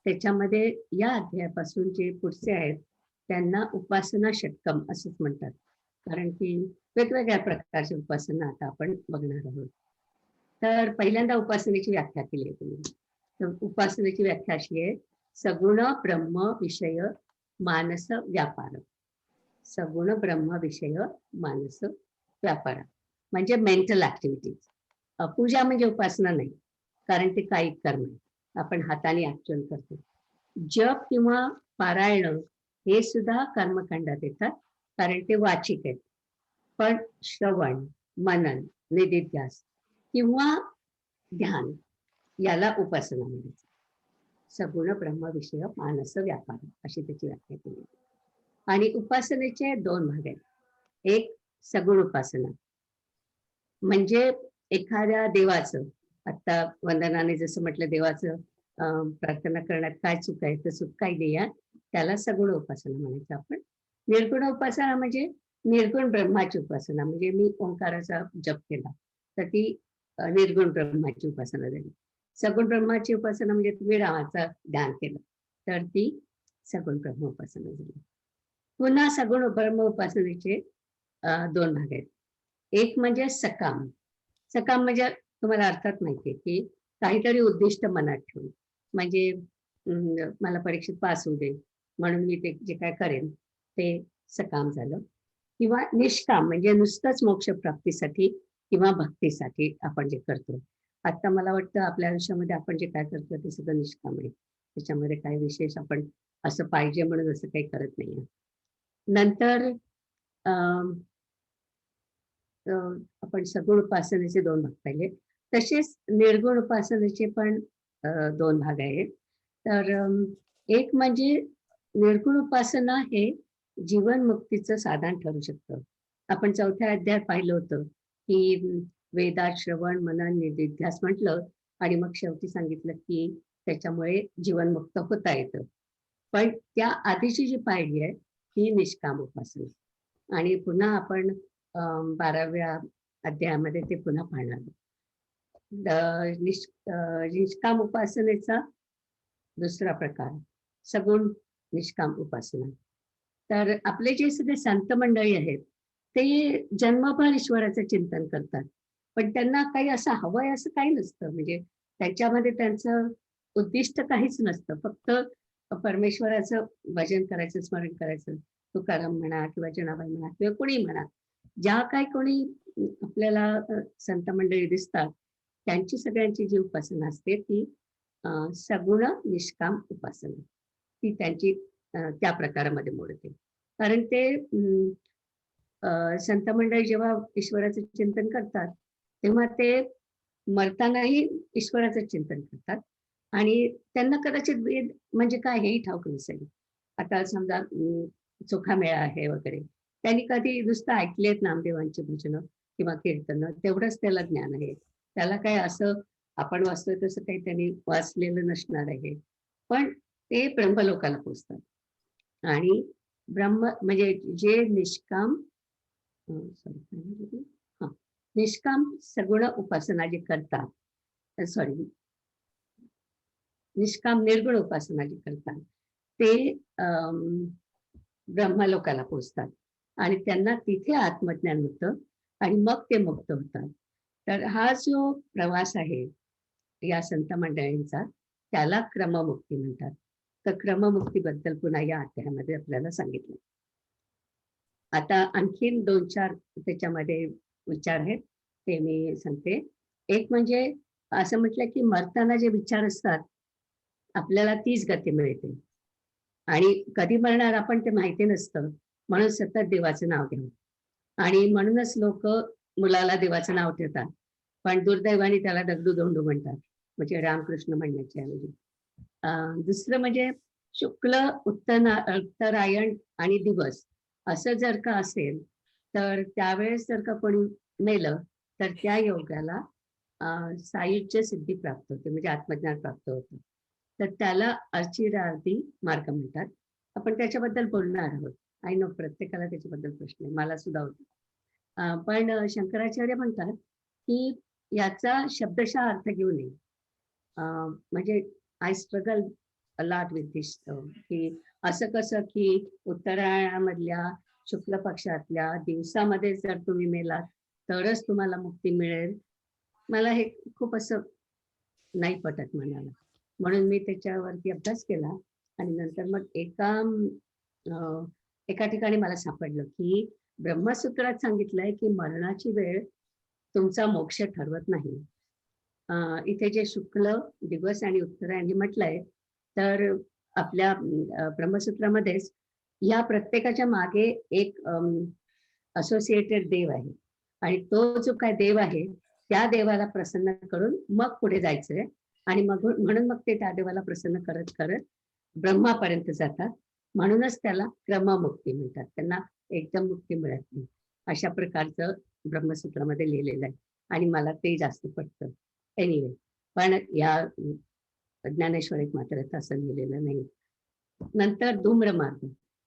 त्याच्यामध्ये या अध्यायापासून जे पुढचे आहेत त्यांना उपासना षटकम असंच म्हणतात, कारण की वेगवेगळ्या प्रकारची उपासना आता आपण बघणार आहोत. तर पहिल्यांदा उपासनेची व्याख्या केली आहे तुम्ही. तर उपासनेची व्याख्या अशी आहे, सगुण ब्रह्म विषय मानस व्यापार. सगुण ब्रह्म विषय मानस व्यापार म्हणजे मेंटल ऍक्टिव्हिटीज. पूजा म्हणजे उपासना नाही, कारण ते कायिक कर्म आहे. आपण हाताने ऍक्च्युअल करतो. जप किंवा पारायण हे सुद्धा कर्मकांडात येतात, कारण ते वाचिक आहेत. पण श्रवण, मनन, निधिध्यास किंवा ध्यान याला उपासना म्हणायचं. सगुण ब्रह्मविषय मानस व्यापार अशी त्याची व्याख्या केली. आणि उपासनेचे 2 भाग आहेत. एक सगुण उपासना, म्हणजे एखाद्या देवाचं, आता वंदनाने जसं म्हटलं देवाचं प्रार्थना करण्यात काय चूक आहे, तर चूक काय देया, त्याला सगुण उपासना म्हणायचं आपण. निर्गुण उपासना म्हणजे निर्गुण ब्रह्माची उपासना, म्हणजे मी ओंकाराचा जप केला तर ती निर्गुण ब्रह्माची उपासना झाली. सगुण ब्रह्माची उपासना म्हणजे तुम्ही रामाचं ध्यान केलं तर ती सगुण ब्रह्म उपासना झाली. पुन्हा सगुण ब्रह्म उपासनेचे 2 भाग आहेत. एक म्हणजे सकाम. सकाम म्हणजे तुम्हाला अर्थात माहितीये की काहीतरी उद्दिष्ट मनात ठेवून, म्हणजे मला परीक्षेत पास होऊ दे म्हणून मी ते जे काय करेन ते सकाम झालं. किंवा निष्काम म्हणजे नुसतंच मोक्षप्राप्तीसाठी किंवा भक्तीसाठी आपण जे करतो. आता मला वाटतं आपल्या आयुष्यामध्ये आपण जे काय करतो ते सगळं निष्काम आहे. त्याच्यामध्ये काही विशेष आपण असं पाहिजे म्हणून असं काही करत नाहीये. नंतर आपण सगुण उपासनेचे 2 भाग पाहिले. तसेच निर्गुण उपासनेचे पण 2 भाग आहेत. तर एक म्हणजे निर्गुण उपासना हे जीवनमुक्तीचं साधन ठरू शकतं. आपण 4थ्या अध्यायात पाहिलं होतं की वेदात श्रवण, मनन, निधिध्यास म्हटलं आणि मग शेवटी सांगितलं की त्याच्यामुळे जीवनमुक्त होता येतं. पण त्या आधीची जी पायरी आहे ती निष्काम उपासना. आणि पुन्हा आपण 12व्या अध्यायामध्ये ते पुन्हा पाहणार. निष्काम उपासनेचा दुसरा प्रकार सगुण निष्काम उपासना. तर आपले जे सगळे संत मंडळी आहेत ते जन्मभर ईश्वराचं चिंतन करतात, पण त्यांना काही असं हवंय असं काही नसतं. म्हणजे त्याच्यामध्ये त्यांचं उद्दिष्ट काहीच नसतं, फक्त परमेश्वराचं भजन करायचं, स्मरण करायचं. तुकाराम म्हणा किंवा जनाबाई म्हणा किंवा कोणी म्हणा, ज्या काही कोणी आपल्याला संत मंडळी दिसतात त्यांची सगळ्यांची जी उपासना असते ती सगुण निष्काम उपासना, ती त्यांची त्या प्रकारामध्ये मोडते. कारण ते संत मंडळी जेव्हा ईश्वराचं चिंतन करतात तेव्हा ते मरतानाही ईश्वराचं चिंतन करतात आणि त्यांना कदाचित वेद म्हणजे काय हेही ठाऊक नसेल. आता समजा चोखामेळा आहे वगैरे, त्यांनी कधी नुसतं ऐकलेत नामदेवांची भजनं किंवा कीर्तनं, तेवढंच त्याला ज्ञान आहे. त्याला काय असं आपण वाचतोय तसं काही त्यांनी वाचलेलं नसणार आहे. पण ते ब्रह्मलोकाला पोचतात. आणि ब्रह्म म्हणजे जे निष्काम निष्काम सगुण उपासना जे करतात, निष्काम निर्गुण उपासना जी करतात ते ब्रह्मलोकाला पोचतात आणि त्यांना तिथे आत्मज्ञान होतं आणि मग ते मुक्त होतात. तर हा जो प्रवास आहे या संत मंडळींचा त्याला क्रममुक्ती म्हणतात. तर क्रममुक्तीबद्दल पुन्हा या अध्यायामध्ये आपल्याला सांगितलं. आता आणखीन 2-4 त्याच्यामध्ये विचार आहेत ते मी सांगते. एक म्हणजे असं म्हटलं की मरताना जे विचार असतात आपल्याला तीच गती मिळते आणि कधी मरणार आपण ते माहिती नसतं, म्हणून सतत देवाचं नाव घेऊ. आणि म्हणूनच लोक मुलाला देवाचं नाव ठेवतात, पण दुर्दैवाने त्याला दगडू दोंडू म्हणतात, म्हणजे रामकृष्ण म्हणण्याच्या ऐवजी. दुसरं म्हणजे शुक्ल उत्तरायण आणि दिवस असं जर का असेल तर त्यावेळेस जर का कोणी मेलं तर त्या योगाला सायुज्य सिद्धी प्राप्त होते, म्हणजे आत्मज्ञान प्राप्त होतं. तर त्याला अर्चिरार्थी मार्ग म्हणतात. आपण त्याच्याबद्दल बोलणार आहोत. आय नो प्रत्येकाला त्याच्याबद्दल प्रश्न आहे, मला सुद्धा होता. पण शंकराचार्य म्हणतात की याचा शब्दशः अर्थ घेऊ नये. म्हणजे I struggle a lot with this, की असं कसं की उत्तरायणामधल्या शुक्ल पक्षातल्या दिवसामध्ये जर तुम्ही मेलात तरच तुम्हाला मुक्ती मिळेल. मला हे खूप असं नाही पटत मनाला, म्हणून मी त्याच्यावरती अभ्यास केला आणि नंतर मग एका ठिकाणी मला सापडलं की ब्रह्मसूत्रात सांगितलंय की मरणाची वेळ तुमचा मोक्ष ठरवत नाही. इथे जे शुक्ल दिवस आणि उत्तरायणी म्हटलंय, तर आपल्या ब्रह्मसूत्रामध्येच या प्रत्येकाच्या मागे एक असोसिएटेड देव आहे आणि तो जो काय देव आहे त्या देवाला प्रसन्न करून मग पुढे जायचंय आणि मग म्हणून मग ते त्या देवाला प्रसन्न करत करत ब्रह्मापर्यंत जातात. म्हणूनच त्याला क्रममुक्ती म्हणतात. त्यांना एकदम मुक्ती मिळत नाही. अशा प्रकारचं ब्रह्मसूत्रामध्ये लिहिलेलं आहे आणि मला ते जास्त पटतं. एनिवे, पण या ज्ञानेश्वरीत मात्र तसं लिहिलेलं नाही. नंतर धूम्रमार्ग.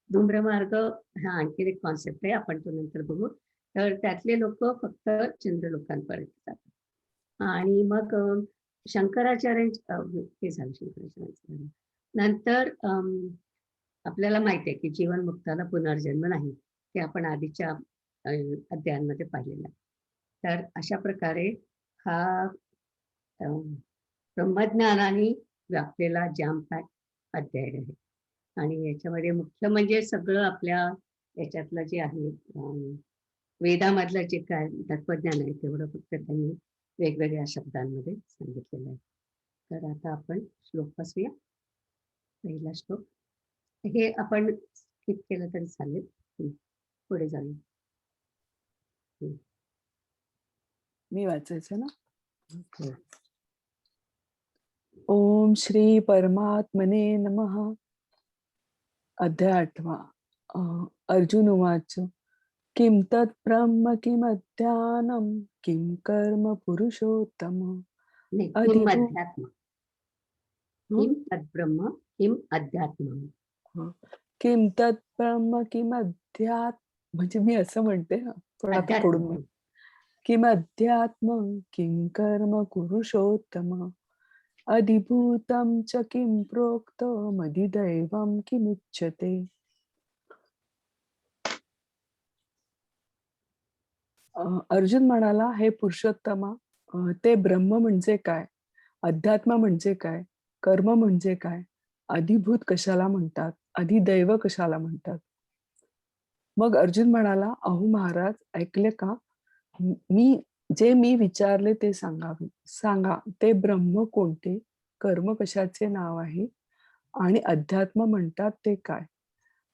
धूम्रमार्ग हा आणखी एक कॉन्सेप्ट आहे, आपण तो नंतर बघू. तर त्यातले लोक फक्त चंद्रलोकांपर्यंत जातात आणि मग शंकराचार्य हे झालं शंकराचार्य. नंतर आपल्याला माहिती आहे की जीवनमुक्ताला पुनर्जन्म नाही, ते आपण आधीच्या अध्यायांमध्ये पाहिलेलं आहे. तर अशा प्रकारे हा ब्रह्मज्ञानाने व्यापलेला जाम पॅक अध्याय आहे आणि याच्यामध्ये मुख्य म्हणजे सगळं आपल्या याच्यातलं जे आहे वेदामधलं जे काय तत्वज्ञान आहे तेवढं फक्त त्यांनी वेगवेगळ्या शब्दांमध्ये सांगितलेलं आहे. तर आता आपण श्लोक पासूया. पहिला श्लोक हे आपण स्किप केलं तरी चालेल, पुढे जाऊ. मी वाचायचं ना. ओम श्री परमात्मने नमः. अध्याय 8. अर्जुन उवाच किं तत् ब्रह्म किमध्यात्मं किं कर्म पुरुषोत्तम. किम अध्यात्म, किम तद्ब्रह्म किम अध्यात्म. किं तत् ब्रह्म किम अध्यात्म म्हणजे मी असं म्हणते पण आता पडून किम अध्यात्म किं कर्म पुरुषोत्तम अधिभूतं च किं प्रोक्तं अधिदैवं किमुच्यते. अर्जुन म्हणाला, हे पुरुषोत्तमा, ते ब्रह्म म्हणजे काय, अध्यात्म म्हणजे काय, कर्म म्हणजे काय, अधिभूत कशाला म्हणतात, अधिदैव कशाला म्हणतात. मग अर्जुन म्हणाला, अहो महाराज, ऐकले का, मी विचारले ते सांगा. ते ब्रह्म कोणते, कर्म कशाचे नाव आहे आणि अध्यात्म म्हणतात ते काय,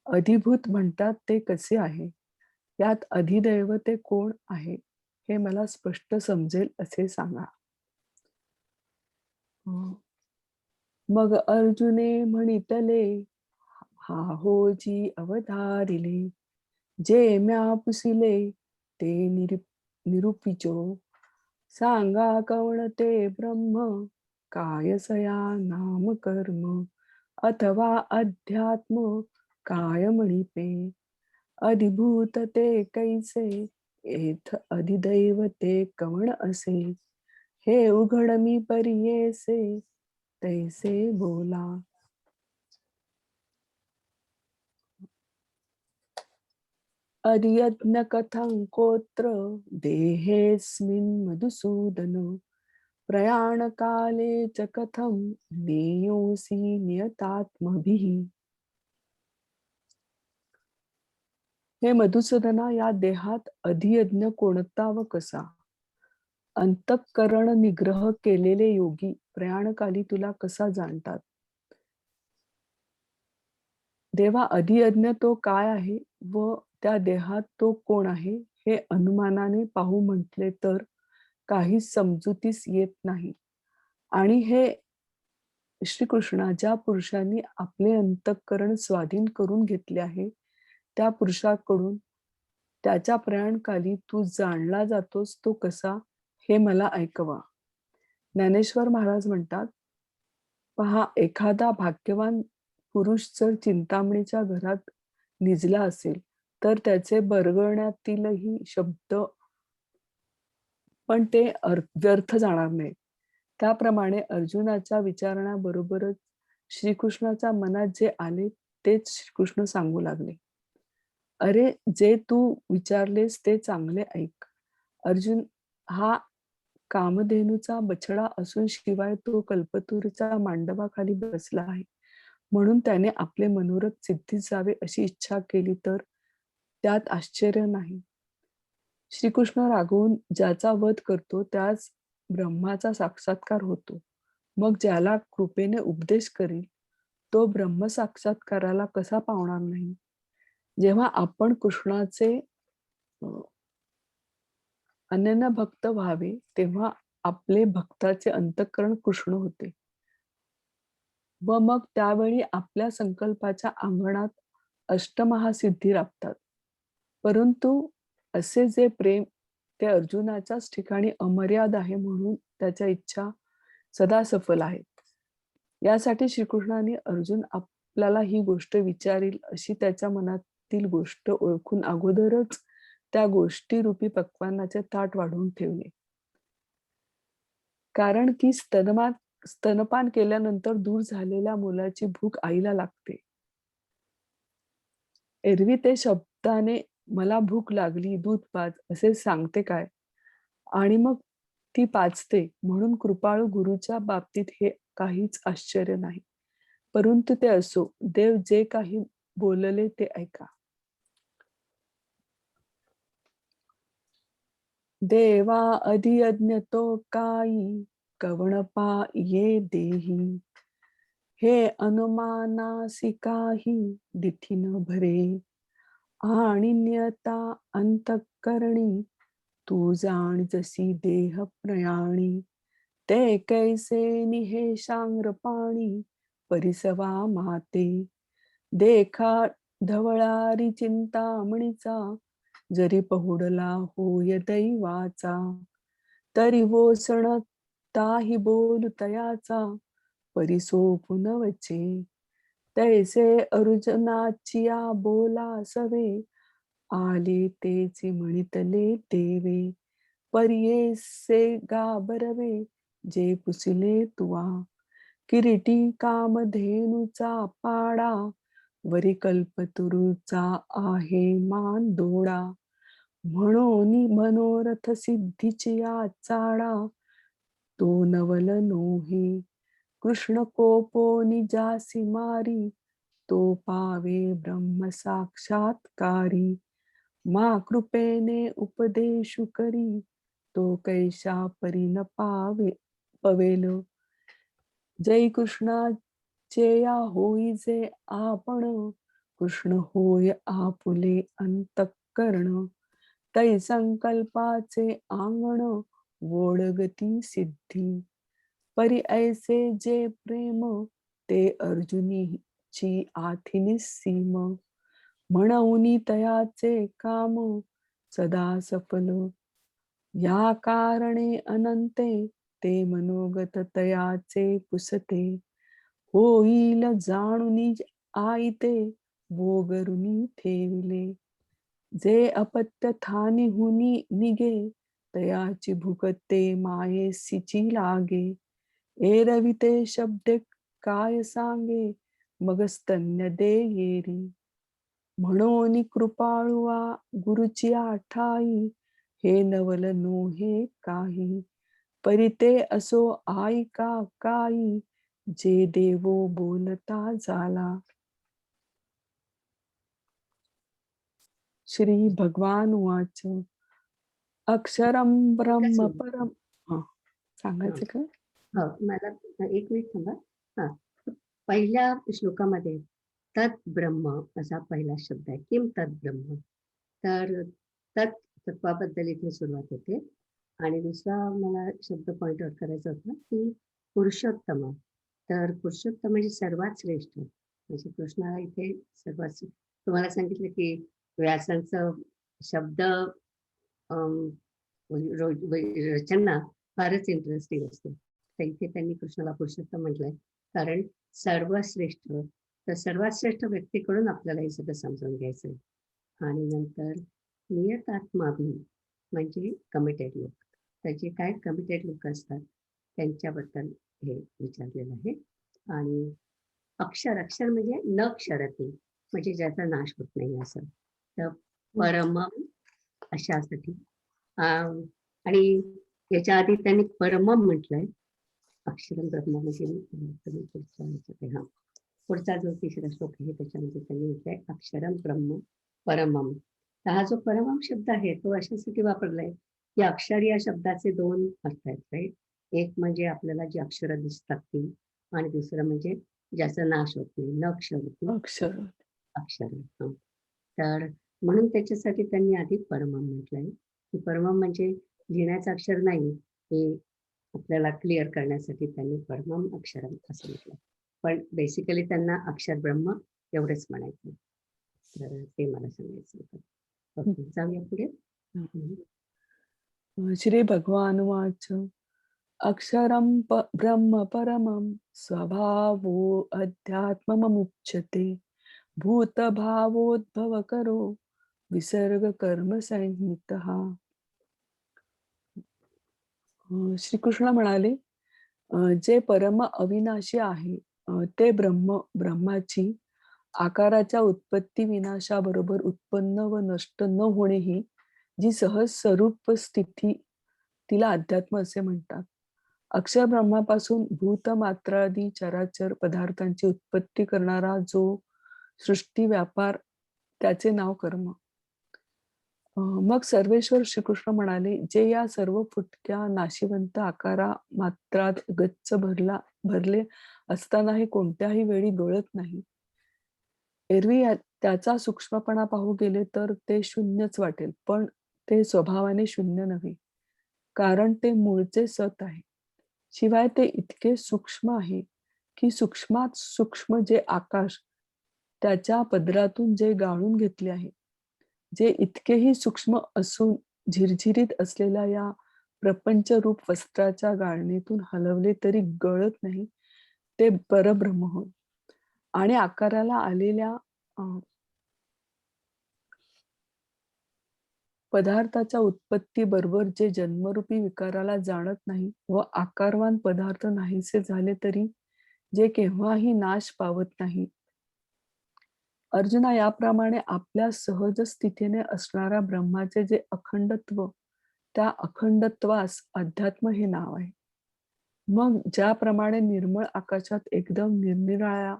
अधिभूत म्हणतात ते कसे आहे, यात अधिदैव ते कोण आहे हे मला स्पष्ट समजेल असे सांगा. मग अर्जुने म्हणितले, हा होजी अवधारिले, जे म्या पुसिले ते निरूपिचो, सांगा कवण ते ब्रह्म, काय सया नाम कर्म, अथवा अध्यात्म काय म्हणिपे. अधिभूत ते कैसे, एथ अधिदैव ते कवण असे, हे उघड मी परियेसे, तैसे बोला. अधियज्ञ कथं कोत्र देहेऽस्मिन् मधुसूदन, प्रयाण काले च कथं नेयोसी नियतात्मभिः. हे मधुसूदना, या देहात अधियज्ञ कोणता व कसा. अंतःकरण निग्रह केलेले योगी प्रयाणकाली तुला कसा जाणतात. देवा, अधियज्ञ तो काय आहे व त्या देहात तो कोण आहे हे अनुमानाने पाहू म्हटले तर काही समजुतीस येत नाही. आणि हे श्रीकृष्णा, ज्या पुरुषांनी आपले अंतःकरण स्वाधीन करून घेतले आहे त्या पुरुषाकडून त्याच्या प्रयाणकाली तू जाणला जातोस तो कसा, हे मला ऐकवा. ज्ञानेश्वर महाराज म्हणतात, पहा, एखादा भाग्यवान पुरुष जर चिंतामणीच्या घरात निजला असेल तर त्याचे बरगण्यातीलही शब्द पण ते व्यर्थ जाणार नाही. त्याप्रमाणे अर्जुनाच्या विचारण्याबरोबरच श्रीकृष्णाच्या मनात जे आले तेच श्रीकृष्ण सांगू लागले. अरे, जे तू विचारलेस ते चांगले ऐक. अर्जुन हा कामधेनूचा बछडा असून शिवाय तो कल्पतरूच्या मांडवाखाली बसला आहे, म्हणून त्याने आपले मनोरथ सिद्धीस जावे अशी इच्छा केली तर त्यात आश्चर्य नाही. श्रीकृष्ण रागवून ज्याचा वध करतो त्यास ब्रह्माचा साक्षात्कार होतो. मग ज्याला कृपेने उपदेश करील तो ब्रह्म साक्षात्काराला कसा पावणार नाही? जेव्हा आपण कृष्णाचे अनन्य भक्त व्हावे तेव्हा आपले भक्ताचे अंतःकरण कृष्ण होते व मग त्यावेळी आपल्या संकल्पाच्या अंगणात अष्टमहासिद्धी राबतात. परंतु असे जे प्रेम ते अर्जुनाच्याच ठिकाणी अमर्याद आहे म्हणून त्याच्या इच्छा सदा सफल आहेत. यासाठी श्रीकृष्णाने अर्जुन आपल्याला ही गोष्ट विचारील अशी त्याच्या मनातील गोष्ट ओळखून अगोदरच त्या गोष्टी रूपी पक्वान्नाचे ताट वाढवून ठेवले. कारण की स्तनपान केल्यानंतर दूर झालेल्या मुलाची भूक आईला लागते. एरवी ते शब्दाने मला भूक लागली दूध पाज असे सांगते काय आणि मग ती पाजते म्हणून कृपाळू गुरुच्या बाबतीत हे काहीच आश्चर्य नाही. परंतु ते असो, देव जे काही बोलले ते ऐका. देवा अधियज्ञ तो काही कवणपा ये देही हे अनुमानासी काही दिठी न भरे आणि नियता अंतःकरणी तू जाण जसी देह प्रयाणी ते कैसे निहेशांग्र पाणी परिसवा माते देखा धवळारी चिंतामणीचा जरी पहुडला होय दैवाचा तरी वोसण ताही बोल तयाचा परिसोपुन वचे तैसे अर्जुनाचिया बोला सवे आले तेचे म्हणितले देवे परियेसे गाबरवे जे पुसिले तुवा किरीटी कामधेनुचा पाडा वरी कल्पतरुचा आहे मान दोडा म्हणून मनोरथ सिद्धीचिया चाडा तो नवल नोहे कृष्ण कोपो निजासी मारी तो पावे ब्रह्म साक्षात्कारी मा कृपेने उपदेशु करी तो कैशा परी न पवेल जय कृष्णाचे या होई जे आपण कृष्ण होय आपुले अंतःकरण तै संकल्पाचे आंगण वोडगती सिद्धी परी ऐसे जे प्रेम ते अर्जुनीची आथिनी सीम म्हणून तयाचे काम सदा सफल या कारणे अनंते ते मनोगत तयाचे पुसते होईल जाणून आईते वोगरुनी ठेविले जे अपत्य थानी हुनी निगे तयाची भुकते मायेसीची लागे एरविते शब्दे काय सांगे मग स्तन्य दे येरी म्हणून कृपाळुआ गुरुची आठाई हे नवल नोहे काही परिते असो ऐका काही जे देवो बोलता झाला. श्री भगवान वाच अक्षरम ब्रह्म परम सांगायचं का? हो, मला एक मिनिट थांबा. हा, पहिल्या श्लोकामध्ये तत् ब्रह्म असा पहिला शब्द आहे. किम तत् ब्रह्म, तर तत्वाबद्दल इथे सुरुवात होते. आणि दुसरा मला शब्द पॉइंट आउट करायचा होता की पुरुषोत्तम, तर पुरुषोत्तम म्हणजे सर्वात श्रेष्ठ, म्हणजे कृष्णाला इथे सर्वात तुम्हाला सांगितलं की व्यासांचं शब्द रचना फारच इंटरेस्टिंग असते. तर इथे त्यांनी कृष्णाला पुरुषोत्तम म्हटलंय कारण सर्वश्रेष्ठ, तर सर्वात श्रेष्ठ व्यक्तीकडून आपल्याला हे सगळं समजून घ्यायचंय. आणि नंतर नियतात्माभी म्हणजे कमिटेड लोक, तर जे काय कमिटेड लोक असतात त्यांच्याबद्दल हे विचारलेलं आहे. आणि अक्षर म्हणजे न क्षरते, म्हणजे ज्याचा नाश होत नाही असं, तर परम अशासाठी. आणि याच्या आधी त्यांनी परमम म्हटलंय. अक्षरम ब्रह्म म्हणजे पुढचा जो तिसरा श्लोक आहे त्याच्यामध्ये त्यांनी म्हटलंय अक्षरम ब्रह्म परमम. तर हा जो परमम शब्द आहे तो अशासाठी वापरलाय या अक्षर या शब्दाचे दोन अर्थ आहेत, राईट? एक म्हणजे आपल्याला जी अक्षरं दिसतात ती, आणि दुसरं म्हणजे ज्याचा नाश होत नाही, न अक्षर अक्षर. अक्षर. तर म्हणून त्याच्यासाठी त्यांनी आधी परमम म्हटलंय, की परमम म्हणजे लिहिण्याचं अक्षर नाही, हे आपल्याला क्लिअर करण्यासाठी त्यांनी परमम अक्षरम असं म्हटलं. पण बेसिकली त्यांना अक्षर ब्रह्म एवढंच म्हणायचं. तर ते मला सांगायचं होतं. ओके, जाऊया पुढे. श्री भगवानुवाच अक्षरं ब्रह्म परमं स्वभावो अध्यात्ममुच्यते भूतभावोद्भवकरो विसर्ग कर्म संहितः. श्रीकृष्ण म्हणाले, जे परम अविनाशी आहे ते ब्रह्माची आकाराच्या उत्पत्ती विनाशाबरोबर उत्पन्न व नष्ट न होणे ही जी सहज स्वरूप स्थिती तिला अध्यात्म असे म्हणतात. अक्षर ब्रह्मापासून भूत मात्रादी चराचर पदार्थांची उत्पत्ती करणारा जो सृष्टी व्यापार त्याचे नाव कर्म. मग सर्वेश्वर श्रीकृष्ण म्हणाले, जे या सर्व फुटक्या नाशिवंत आकारा मात्रात गच्च भरले असतानाही कोणत्याही वेळी गळत नाही. एरवी त्याचा सूक्ष्मपणा पाहू गेले तर ते शून्यच वाटेल, पण ते स्वभावाने शून्य नव्हे, कारण ते मूळचे सत आहे. शिवाय ते इतके सूक्ष्म आहे की सूक्ष्मात सूक्ष्म जे आकाश त्याच्या पदरातून जे गाळून घेतले आहे, जे इतकेही सूक्ष्म असून झिरझिरीत असलेल्या या प्रपंच रूप वस्त्राच्या गाळणीतून हलवले तरी गळत नाही, ते परब्रह्म होय. आणि आकाराला आलेल्या पदार्थाच्या उत्पत्ती बरोबर जे जन्मरूपी विकाराला जाणत नाही व आकारवान पदार्थ नाहीसे झाले तरी जे केव्हाही नाश पावत नाही. अर्जुना, याप्रमाणे आपल्या सहज स्थितीने असणाऱ्या ब्रह्माचे जे अखंडत्व, त्या अखंडत्वास अध्यात्म हे नाव आहे. मग ज्याप्रमाणे निर्मळ आकाशात एकदम निरनिराळ्या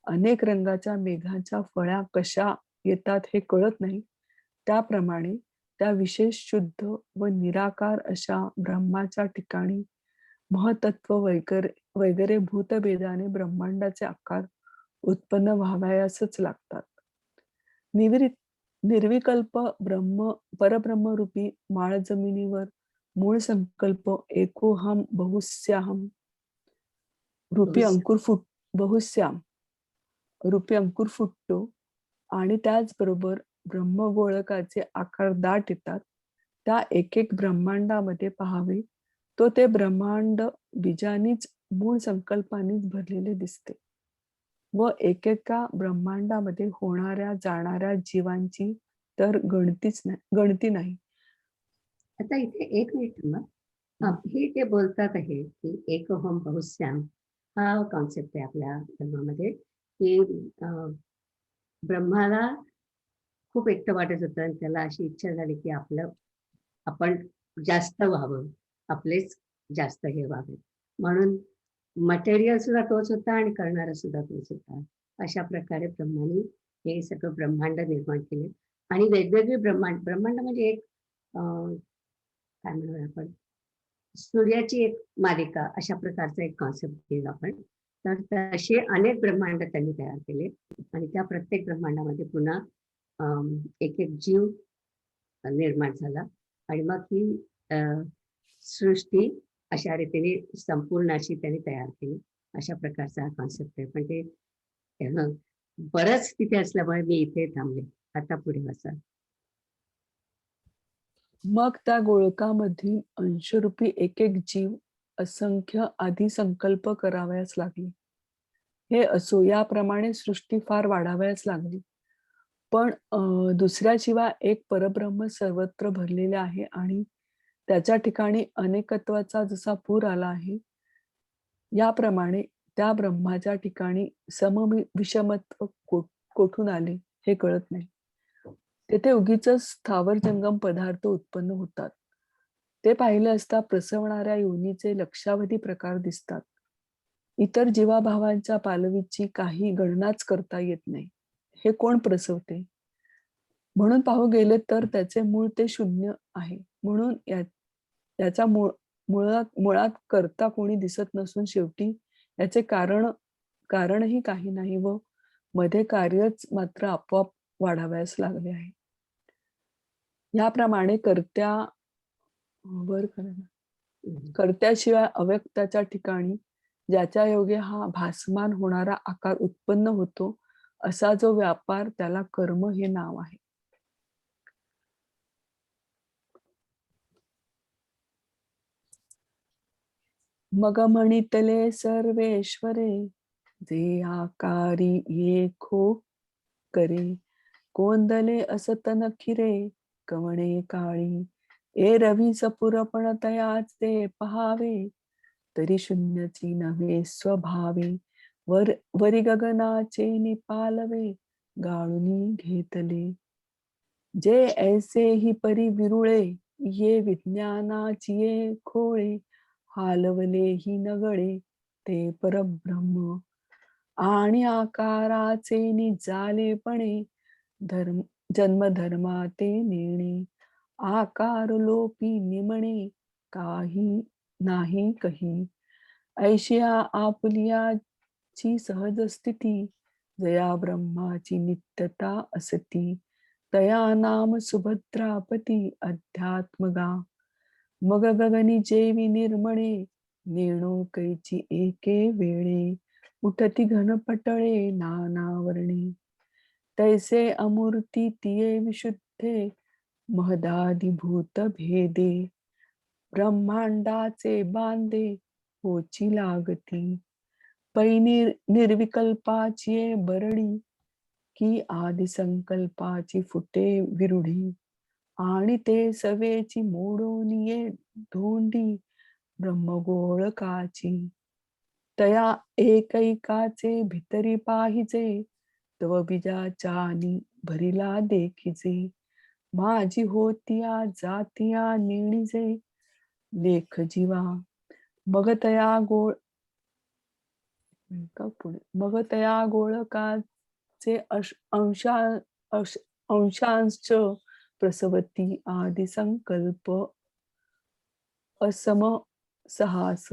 अनेक रंगाच्या मेघांच्या फळ्या कशा येतात हे कळत नाही, त्याप्रमाणे त्या विशेष शुद्ध व निराकार अशा ब्रह्माच्या ठिकाणी महतत्व वगैरे भूतभेदाने ब्रह्मांडाचे आकार उत्पन्न व्हावयासच लागतात. निर्विकल्प परब्रह्मरूपी माळ जमिनीवर मूळ संकल्प एकोहम बहुस्याहम रूपी अंकुर फुटतो आणि त्याचबरोबर ब्रह्मगोळकाचे आकार दाट येतात. त्या एक एक ब्रह्मांडामध्ये पाहावे तो ते ब्रह्मांड बीजानीच मूळ संकल्पानीच भरलेले दिसते व एकेका ब्रह्मांडामध्ये होणाऱ्या जाणाऱ्या जीवांची तर गणती नाही. आता इथे एक मिनिट थांबा. हे ते बोलतात आहे की एकोहम बहुश्याम हा कॉन्सेप्ट आहे आपल्या धर्मामध्ये, की ब्रह्माला खूप एकटं वाटत होतं आणि त्याला अशी इच्छा झाली की आपण जास्त व्हावं, आपलेच जास्त हे व्हावे, म्हणून मटेरियल सुद्धा तोच होता आणि करणारा सुद्धा तोच होता. अशा प्रकारे ब्रह्माने हे सगळं ब्रह्मांड निर्माण केले आणि वेगवेगळे ब्रह्मांड म्हणजे एक काय म्हणूया आपण, सूर्याची एक मालिका, अशा प्रकारचा एक कॉन्सेप्ट केला आपण. तर तसे अनेक ब्रह्मांड त्यांनी तयार केले आणि त्या प्रत्येक ब्रह्मांडामध्ये पुन्हा एक एक जीव निर्माण झाला आणि मग ही सृष्टी अशा रीतीने संपूर्ण अशी त्यांनी तयार केली. अशा प्रकारचा हा कॉन्सेप्ट आहे. पण ते बरंच तिथे असल्यामुळे मी इथे थांबले. आता पुढे वाचा. मग त्या गोळकामधील अंशरूपी एक एक जीव असंख्य आधी संकल्प करावयास लागले. हे असो, याप्रमाणे सृष्टी फार वाढावयास लागली. पण दुसऱ्याशिवाय एक परब्रह्म सर्वत्र भरलेले आहे आणि त्याच्या ठिकाणी अनेकत्वाचा जसा पूर आला आहे, याप्रमाणे त्या ब्रह्माच्या ठिकाणी विषमत्व कोठून आले हे कळत नाही. तेथे उगीच स्थावर जंगम पदार्थ उत्पन्न होतात. ते पाहिले असता प्रसवणाऱ्या योनीचे लक्षावधी प्रकार दिसतात. इतर जीवाभावांच्या पालवीची काही गणनाच करता येत नाही. हे कोण प्रसवते? म्हणून पाहू गेले तर त्याचे मूळ ते शून्य आहे. म्हणून याचा मुळात करता कोणी दिसत नसून शेवटी याचे कारणही काही नाही व मध्ये कार्यच मात्र आपोआप वाढावयास लागले आहे. याप्रमाणे कर्त्याशिवाय अव्यक्ताच्या ठिकाणी ज्याच्या योगे हा भासमान होणारा आकार उत्पन्न होतो असा जो व्यापार त्याला कर्म हे नाव आहे. मग म्हणितले सर्वेश्वरे जे आकारी येखो करे कोंदले असत नखिरे कवणे काळी ए रवी सपुरपण तयाचे पहावे तरी शून्यची नव्हे स्वभावे वरी गगनाचे निपालवे गाळूनी घेतले जे ऐसे ही परी विरुळे ये विज्ञानाची ये खोळे हालवले ही नगळे ते परब्रह्म आणि आकाराचे निजालेपणे जन्मधर्माते नेणे आकार लोपी निमणे काही नाही कही ऐशिया आपुलियाची सहज स्थिती जया ब्रह्माची नित्यता असती तया नाम सुभद्रापती अध्यात्मगा मग गगनी जेवी निर्मळे नेणो कैची एके वेळे उठती घनपटळे नानावर्णे तैसे अमूर्ती तिये विशुद्धे महदादिभूत भेदे ब्रह्मांडाचे बांधे होची लागती पै निर्विकल्पाची बरडी की आदि संकल्पाची फुटे विरुढी आणि ते सवेची मोडोनिये धोंडी ब्रह्मगोळकाची तया एकैकाचे भितरी पाहिजे तव बीजाचानी भरिला देखिजे माझी होतिया जातिया नेणिजे लेख जीवा मग तया गोळकाचे अंशांश प्रसवती आदि संकल्प असम सहास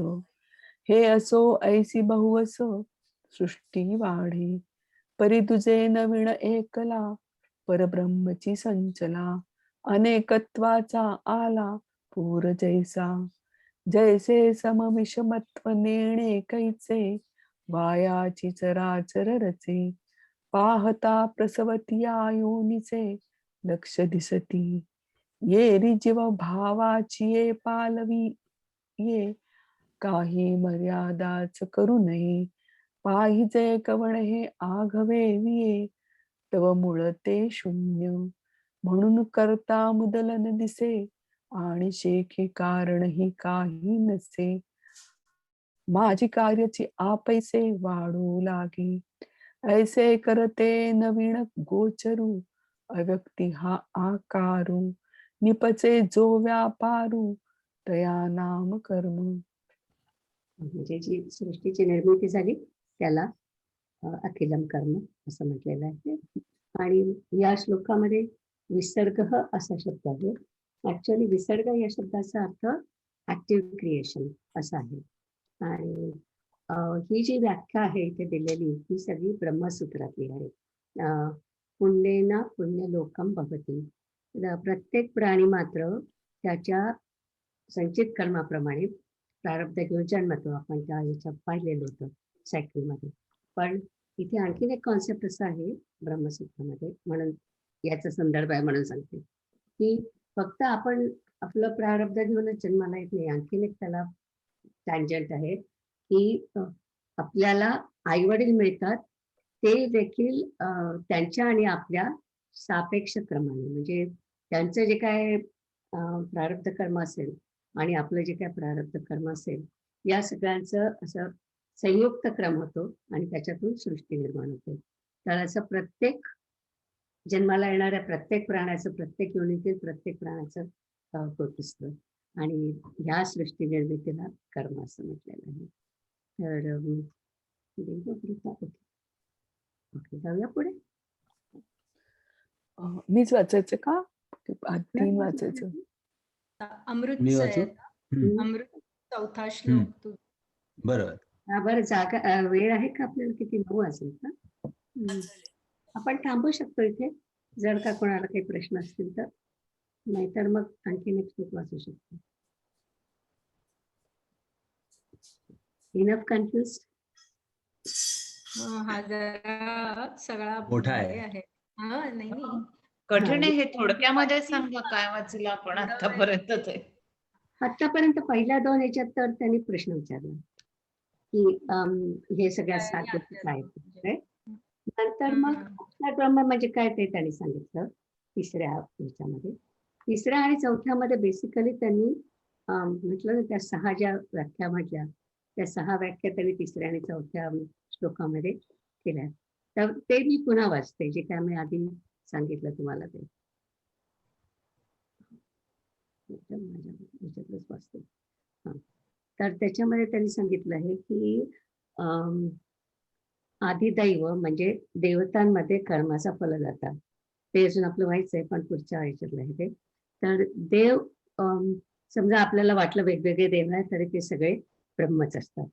हे असो ऐसी बहुवस सृष्टी वाढे परी तुझे नवीन एकला परब्रह्मची संचला अनेकत्वाचा आला पूर जैसे समविषमत्व नेणे कैचे वायाची चराचर रचे पाहता प्रसवती आयोनीचे लक्ष दिसती ये रिजीव भावाची ये पालवी ये काही मर्यादाच करू नये पाहिजे कवण हे आघवे विये तव मूळ ते शून्य म्हणून करता मुदलन दिसे आणि शेखे कारण ही काही नसे माझी कार्याची आपैसे वाढू लागे ऐसे करते नवीन गोचरू अव्यक्ती हा आकारू निपचे जो व्यापारू तया नाम कर्म. म्हणजे जी सृष्टीची निर्मिती झाली त्याला अखिलम कर्म असं म्हटलेलं आहे. आणि या श्लोकामध्ये विसर्ग असा शब्द आहे. ऍक्च्युअली विसर्ग या शब्दाचा अर्थ ऍक्टिव्ह क्रिएशन असा आहे. आणि ही जी व्याख्या आहे इथे दिलेली ही सगळी ब्रह्मसूत्रातली आहे. पुण्येना पुण्य लोकम भवती. प्रत्येक प्राणी मात्र त्याच्या संचित कर्माप्रमाणे प्रारब्ध घेऊन जन्मतो. आपण त्या याच्यात पाहिलेलं होतं सायकलमध्ये. पण इथे आणखीन एक कॉन्सेप्ट असा आहे ब्रह्मसूत्रामध्ये, म्हणून याचा संदर्भ आहे म्हणून सांगते की फक्त आपण आपलं प्रारब्ध घेऊनच जन्माला येत नाही. आणखीन एक त्याला टँजंट आहे की आपल्याला आईवडील मिळतात ते देखील त्यांच्या आणि आपल्या सापेक्ष क्रमाने, म्हणजे त्यांचं जे काय प्रारब्ध कर्म असेल आणि आपलं जे काय प्रारब्ध कर्म असेल या सगळ्यांचं असं संयुक्त क्रम होतो आणि त्याच्यातून सृष्टी निर्माण होते. तर असं प्रत्येक जन्माला येणाऱ्या प्रत्येक प्राण्याचं, प्रत्येक योनीतील प्रत्येक प्राण्याचं होत असतं आणि ह्या सृष्टी निर्मितीला कर्म असं म्हटलेलं आहे. तर ओके, जाऊया पुढे. मीच वाचायचं का? 3 वाचायचं? अमृत मी सर वाचू? आहे. अमृत 4था श्लोक तू. बरोबर. बरं जागा वेळ आहे का आपल्याला? किती 9 वाजले का? आपण थांबू शकतो इथे जर का कोणाला काही प्रश्न असतील तर, नाहीतर मग आणखी एक श्लोक वाचू शकतो. Enough confuse? हा जरा सगळा मोठा आहे. हे आहे. हा नाही नाही. कठीण आहे हे. थोडक्यामध्ये सांगा काय वाचलं आपण आतापर्यंत ते. आतापर्यंत पहिल्या 2 याच्यात तर त्यांनी प्रश्न विचारला की हे सगळ्या 7 गोष्टी काय आहेत. नंतर मग अक्षर ब्रह्म म्हणजे काय ते त्यांनी सांगितलं तिसऱ्या ह्याच्यामध्ये. तिसऱ्या आणि चौथ्यामध्ये बेसिकली त्यांनी म्हटलं ना त्या 6 ज्या व्याख्या म्हटल्या त्या 6 व्याख्या त्यांनी तिसऱ्या आणि चौथ्या श्लोकामध्ये केल्या. तर ते मी पुन्हा वाचते जे काय मी आधी सांगितलं तुम्हाला ते. याच्यातलंच वाचते. तर त्याच्यामध्ये त्यांनी सांगितलं आहे की आदिदैव म्हणजे देवतांमध्ये कर्माचा फल जातात. ते अजून आपलं व्हायचंय पण पुढच्या ह्याच्यातलं आहे ते. तर देव समजा आपल्याला वाटलं वेगवेगळे देव आहेत तरी ते सगळे ब्रह्मच असतात.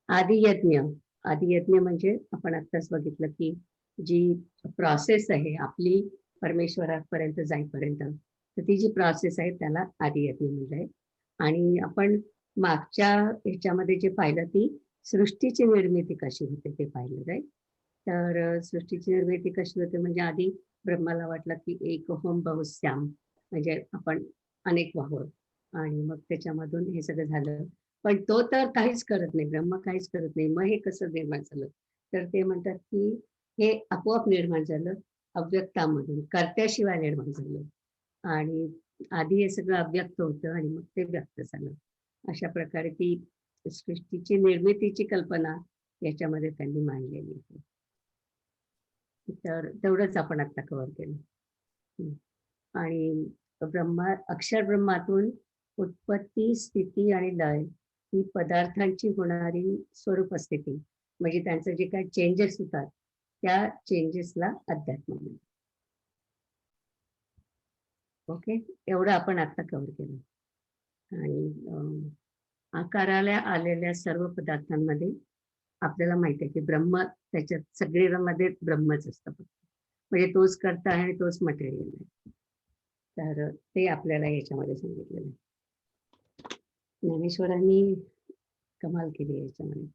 आदियज्ञ म्हणजे आपण आत्ताच बघितलं की जी प्रोसेस आहे आपली परमेश्वरापर्यंत जाईपर्यंत तर ती जी प्रोसेस आहे त्याला आदियज्ञ म्हणजे. आणि आपण मागच्या ह्याच्यामध्ये जे पाहिलं ती सृष्टीची निर्मिती कशी होते ते पाहिलं जाईल. तर सृष्टीची निर्मिती कशी होते म्हणजे आधी ब्रह्माला वाटलं की एक होम बहुश्याम म्हणजे आपण अनेक व्हावं आणि मग त्याच्यामधून हे सगळं झालं. पण तो तर काहीच करत नाही, ब्रह्म काहीच करत नाही. मग हे कसं निर्माण झालं? तर ते म्हणतात की हे आपोआप निर्माण झालं अव्यक्तामधून, कर्त्याशिवाय निर्माण झालं. आणि आधी हे सगळं अव्यक्त होतं आणि मग ते व्यक्त झालं. अशा प्रकारे ती सृष्टीची निर्मितीची कल्पना याच्यामध्ये त्यांनी मांडलेली आहे. तर तेवढंच आपण आता कव्हर केलं. आणि अक्षर ब्रह्मातून उत्पत्ती, स्थिती आणि लय ही पदार्थांची होणारी स्वरूप स्थिती म्हणजे त्यांचं जे काही चेंजेस होतात त्या चेंजेसला अध्यात्म म्हणतात. ओके, एवढं आपण आता कव्हर केलं. आणि आकाराला आलेल्या सर्व पदार्थांमध्ये आपल्याला माहिती आहे की ब्रह्म त्याच्यात सगळ्यामध्ये ब्रह्मच असतं म्हणजे तोच कर्ता आहे आणि तोच मटेरियल आहे. तर ते आपल्याला याच्यामध्ये सांगितलेलं आहे. ज्ञानेश्वरांनी कमाल केली याच्यामध्ये.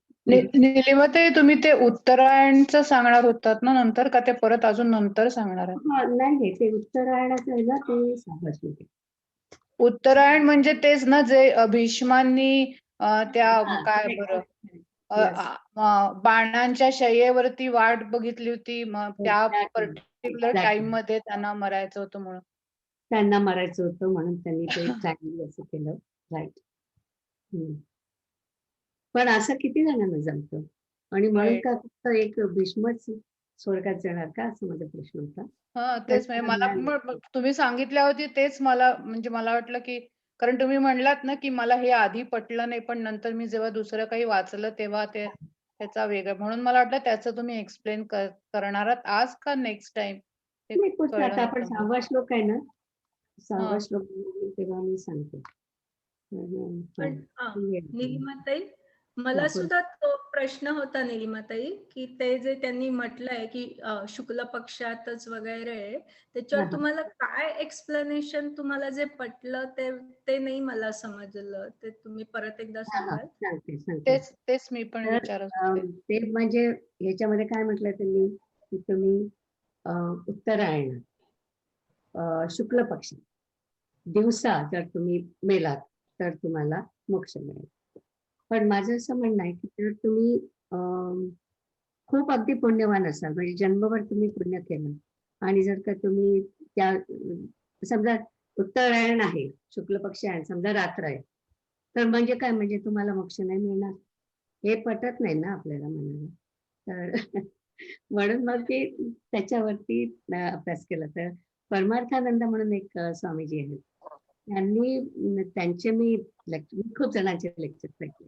निलिमाताई तुम्ही ते उत्तरायणचं सांगणार होतात ना नंतर का ते परत अजून नंतर सांगणार आहे? नाही ते उत्तरायणाचं आहे ना ते सांगायचं. उत्तरायण म्हणजे तेच ना जे भीष्मांनी त्या काय बरं बाणांच्या शय्येवरती वाट बघितली होती मग त्या पर्टिक्युलर टाइम मध्ये त्यांना मरायचं होतं म्हणून. त्यांना मरायचं होतं म्हणून त्यांनी ते टाइम असं केलं. राईट. पण असं किती जणांना जमतं आणि म्हणून का फक्त एक भीष्मच स्वर्गात जाणार का असं माझा प्रश्न होता. तेच मला तुम्ही सांगितल्या होती तेच मला म्हणजे मला वाटलं की कारण तुम्ही म्हणलात ना की मला हे आधी पटलं नाही पण नंतर मी जेव्हा दुसरं काही वाचलं तेव्हा ते त्याचा वेगळं म्हणून मला वाटलं त्याचं तुम्ही एक्सप्लेन करणार आहात आज का नेक्स्ट टाइम? आता आपण 6वा श्लोक आहे ना 6वा श्लोक तेव्हा मी सांगते. निलिमाताई मला सुद्धा तो प्रश्न होता निलिमाताई की ते जे त्यांनी म्हटलंय की शुक्ल पक्षातच वगैरे त्याच्यावर तुम्हाला काय एक्सप्लेनेशन तुम्हाला जे पटलं ते नाही मला समजलं ते तुम्ही परत एकदा सांगाल? तेच मी पण विचारत होते. ते म्हणजे ह्याच्यामध्ये काय म्हटलं त्यांनी की तुम्ही उत्तरायण शुक्ल पक्ष दिवसा जर तुम्ही मेलात तर तुम्हाला मोक्ष मिळेल. पण माझं असं म्हणणं आहे की जर तुम्ही खूप अगदी पुण्यवान असाल म्हणजे जन्मभर तुम्ही पुण्य केलं आणि जर का तुम्ही त्या समजा उत्तरायण आहे शुक्ल पक्ष आहे समजा रात्र आहे तर म्हणजे काय म्हणजे तुम्हाला मोक्ष नाही मिळणार हे पटत नाही ना आपल्याला म्हणायला. तर म्हणून मग ते त्याच्यावरती अभ्यास केला. तर परमार्थानंद म्हणून एक स्वामीजी आहेत त्यांनी त्यांचे मी खूप जणांचे लेक्चर ऐकले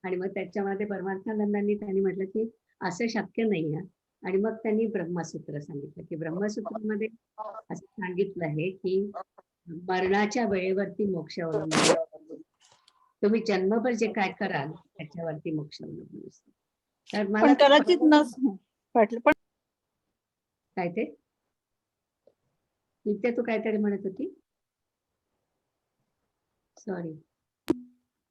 आणि मग त्याच्यामध्ये परमार्थानंदांनी त्यांनी म्हटलं की असं शक्य नाही आहे आणि मग त्यांनी ब्रह्मसूत्र सांगितलं की ब्रह्मसूत्रामध्ये असं सांगितलं आहे की मरणाच्या वेळेवरती मोक्ष अवलंबून तुम्ही जन्मभर जे काय कराल त्याच्यावरती मोक्ष अवलंबून असतो. तर पण मला ते कदाचित वाटलं पण काय ते नित्य तू काहीतरी म्हणत होती. सॉरी.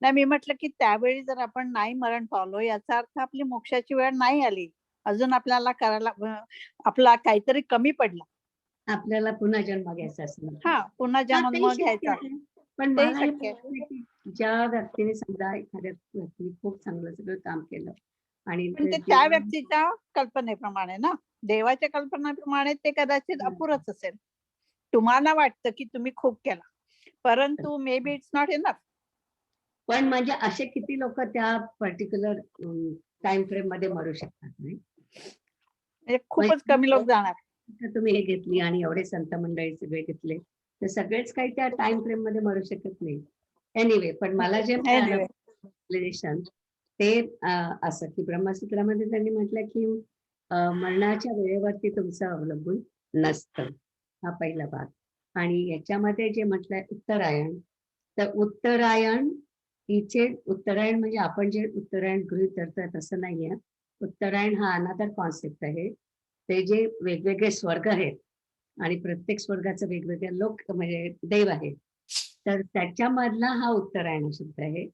नाही, मी म्हटलं की त्यावेळी जर आपण नाही मरण पावलो याचा अर्थ आपली मोक्षाची वेळ नाही आली, अजून आपल्याला करायला आपला काहीतरी कमी पडला. आपल्याला पुन्हा जन्म घ्यायचा असं. हा, पुन्हा हा, जन्म तेही शक्य घ्यायचा. आहे. पण तेही मला हे शक्य आहे. म्हणायचं आहे की ज्या व्यक्तीने समजा एखाद्या व्यक्तीने खूप चांगलं सगळं काम केलं आणि पण ते त्या जेव्हा व्यक्तीच्या कल्पनेप्रमाणे ना, देवाच्या कल्पनेप्रमाणे ते कदाचित अपुरच असेल. तुम्हाला वाटतं की तुम्ही खूप केला, परंतु may be it's not enough. पण म्हणजे असे किती लोक त्या पर्टिक्युलर टाइम फ्रेम मध्ये मरू शकतात नाही. म्हणजे खूपच कमी लोक जाणार. तर तुम्ही हे घेतली आणि एवढे संत मंडळी सगळे घेतले तर सगळेच काही त्या टाइम फ्रेम मध्ये मरू शकत नाही. एनिवे, पण मला जे मिळालं Anyway. explanation ते असं की ब्रह्मसूत्रामध्ये त्यांनी म्हटलं की मरणाच्या वेळेवरती तुमचं अवलंबून नसतं. हा पहिला भाग. आणि याच्यामध्ये जे म्हटलंय उत्तरायण, तर उत्तरायण हिचे उत्तरायण म्हणजे आपण जे उत्तरायण गृहीत धरतोय तसं नाहीये. उत्तरायण हा अनादर कॉन्सेप्ट आहे. ते जे वेगवेगळे स्वर्ग आहेत आणि प्रत्येक स्वर्गाचं वेगवेगळे लोक म्हणजे देव आहेत, तर त्याच्यामधला हा उत्तरायण शब्द आहे.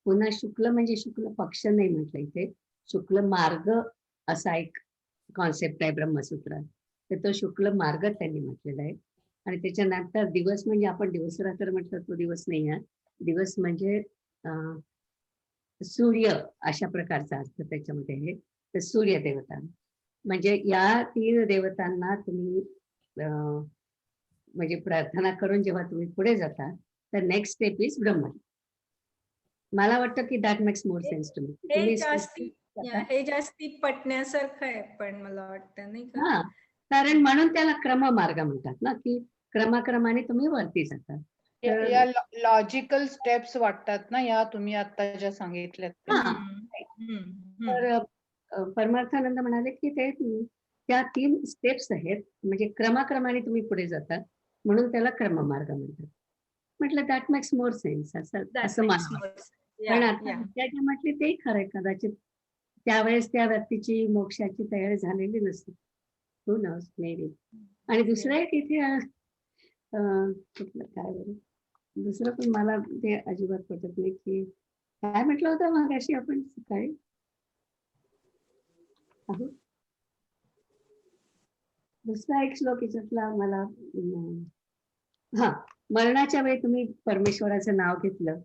पुन्हा शुक्ल म्हणजे शुक्ल पक्ष नाही म्हटलं इथे, शुक्ल मार्ग असा एक कॉन्सेप्ट आहे ब्रह्मसूत्रात. तर तो शुक्ल मार्ग त्यांनी म्हटलेला आहे. आणि त्याच्यानंतर दिवस म्हणजे आपण दिवस रात्र म्हटलं तो दिवस नाही आहे. दिवस म्हणजे सूर्य अशा प्रकारचा अर्थ त्याच्यामध्ये आहे. तर सूर्य देवता म्हणजे या 3 देवतांना तुम्ही म्हणजे प्रार्थना करून जेव्हा तुम्ही पुढे जाता तर नेक्स्ट स्टेप इज ब्रह्म. मला वाटतं की that makes more sense to me. हे जास्ती पटण्यासारखं आहे पण मला वाटतं नाही का. हा, कारण म्हणून त्याला क्रममार्ग म्हणतात ना, की क्रमाक्रमाने तुम्ही वरती जाता. या लॉजिकल स्टेप्स वाटतात ना या तुम्ही आता ज्या सांगितल्यात त्या. तर परमार्थानंद म्हणाले की ते त्या 3 स्टेप्स आहेत म्हणजे क्रमाक्रमाने तुम्ही पुढे जातात म्हणून त्याला क्रममार्ग म्हणतात. म्हटलं दॅट मेक्स मोर सेन्स असं मला वाटतं. पण आता जे म्हटले ते खरंय, कदाचित त्यावेळेस त्या व्यक्तीची मोक्षाची तयारी झालेली नसते. हो ना, मेबी. आणि दुसरं एक इथे काय बरं दुसरं पण मला ते अजिबात पटत नाही की काय म्हटलं होतं मगाशी आपण सकाळी. दुसरा एक श्लोक याच्यातला मला हा, मरणाच्या वेळी तुम्ही परमेश्वराचं नाव घेतलं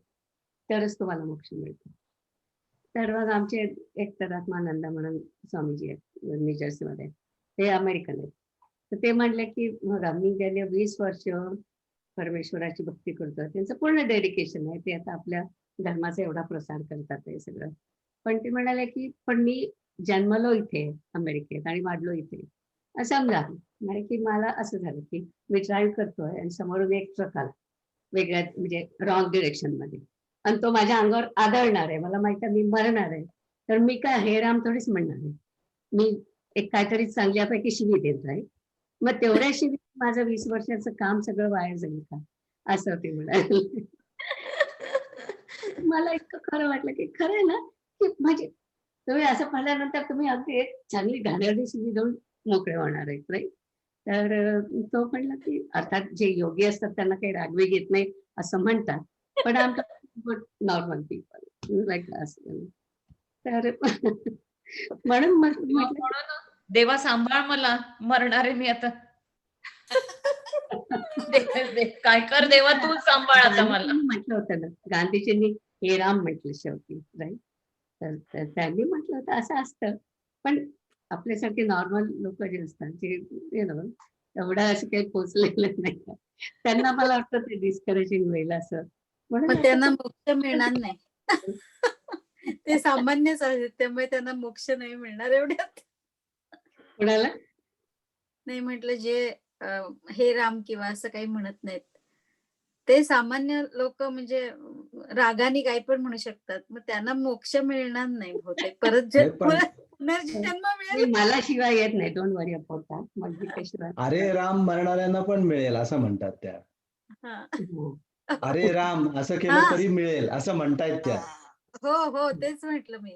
तरच तुम्हाला मोक्ष मिळतो. तर मग आमचे एक तदात्मानंद म्हणून स्वामीजी आहेत न्यू जर्सीमध्ये, ते अमेरिकन आहेत. तर ते म्हणले की मग आम्ही गेले 20 वर्ष परमेश्वराची भक्ती करतो. त्यांचं पूर्ण डेडिकेशन आहे. ते आता आपल्या धर्माचा एवढा प्रसार करतात हे सगळं. पण ते म्हणाले की पण मी जन्मलो इथे अमेरिकेत आणि वाढलो इथे. समजा म्हणजे की मला असं झालं की मी ड्राईव्ह करतोय आणि समोरून एक ट्रक आला वेगळ्या म्हणजे रॉंग डिरेक्शन मध्ये आणि तो माझ्या अंगावर आदळणार आहे. मला माहिती आहे मी मरणार आहे. तर मी काय हे राम थोडीच म्हणणार आहे. मी एक काहीतरी चांगल्यापैकी शिवी देत आहे. मग तेवढ्या शिवी माझं 20 वर्षाचं काम सगळं वाया जाईल का असं ते म्हणाले. मला इतकं खरं वाटलं की खरं आहे ना की म्हणजे तुम्ही असं पाहिल्यानंतर तुम्ही अगदी एक चांगली घाणेरडी शिवी देऊन मोकळे होणार आहेत राईट. तर तो म्हणला की अर्थात जे योगी असतात त्यांना काही रागवे घेत नाही असं म्हणतात, पण आमच्या नॉर्मल पीपल लाईक असं. तर म्हणून म्हणून देवा सांभाळ मला, मरणार आहे मी आता. काय कर देवा तू सांभाळ आता मला. म्हटलं होतं ना गांधीजींनी हे राम म्हटलं शेवटी राईट. तर त्यांनी म्हटलं होतं असं असतं. पण आपल्यासारखे नॉर्मल लोक जे असतात जे एवढं असं काही पोचलेलं नाही त्यांना मला वाटतं ते डिस्करेजिंग होईल असं पण त्यांना मोक्ष मिळणार नाही. ते सामान्यच आहेत त्यामुळे त्यांना मोक्ष नाही मिळणार एवढ्यात. कोणाला नाही म्हटलं जे हे राम किंवा असं काही म्हणत नाहीत ते सामान्य लोक म्हणजे रागाने काही पण म्हणू शकतात. मग त्यांना मोक्ष मिळणार नाही बहुतेक. परत पुनर्जन्म मिळेल. मला शिवाय येत नाही. Don't worry about that. अरे राम मरणाऱ्यांना पण मिळेल असं म्हणतात त्या. हरे राम असं केलं हा. तरी मिळेल असं म्हणतायत त्या. हो हो तेच म्हटलं मी.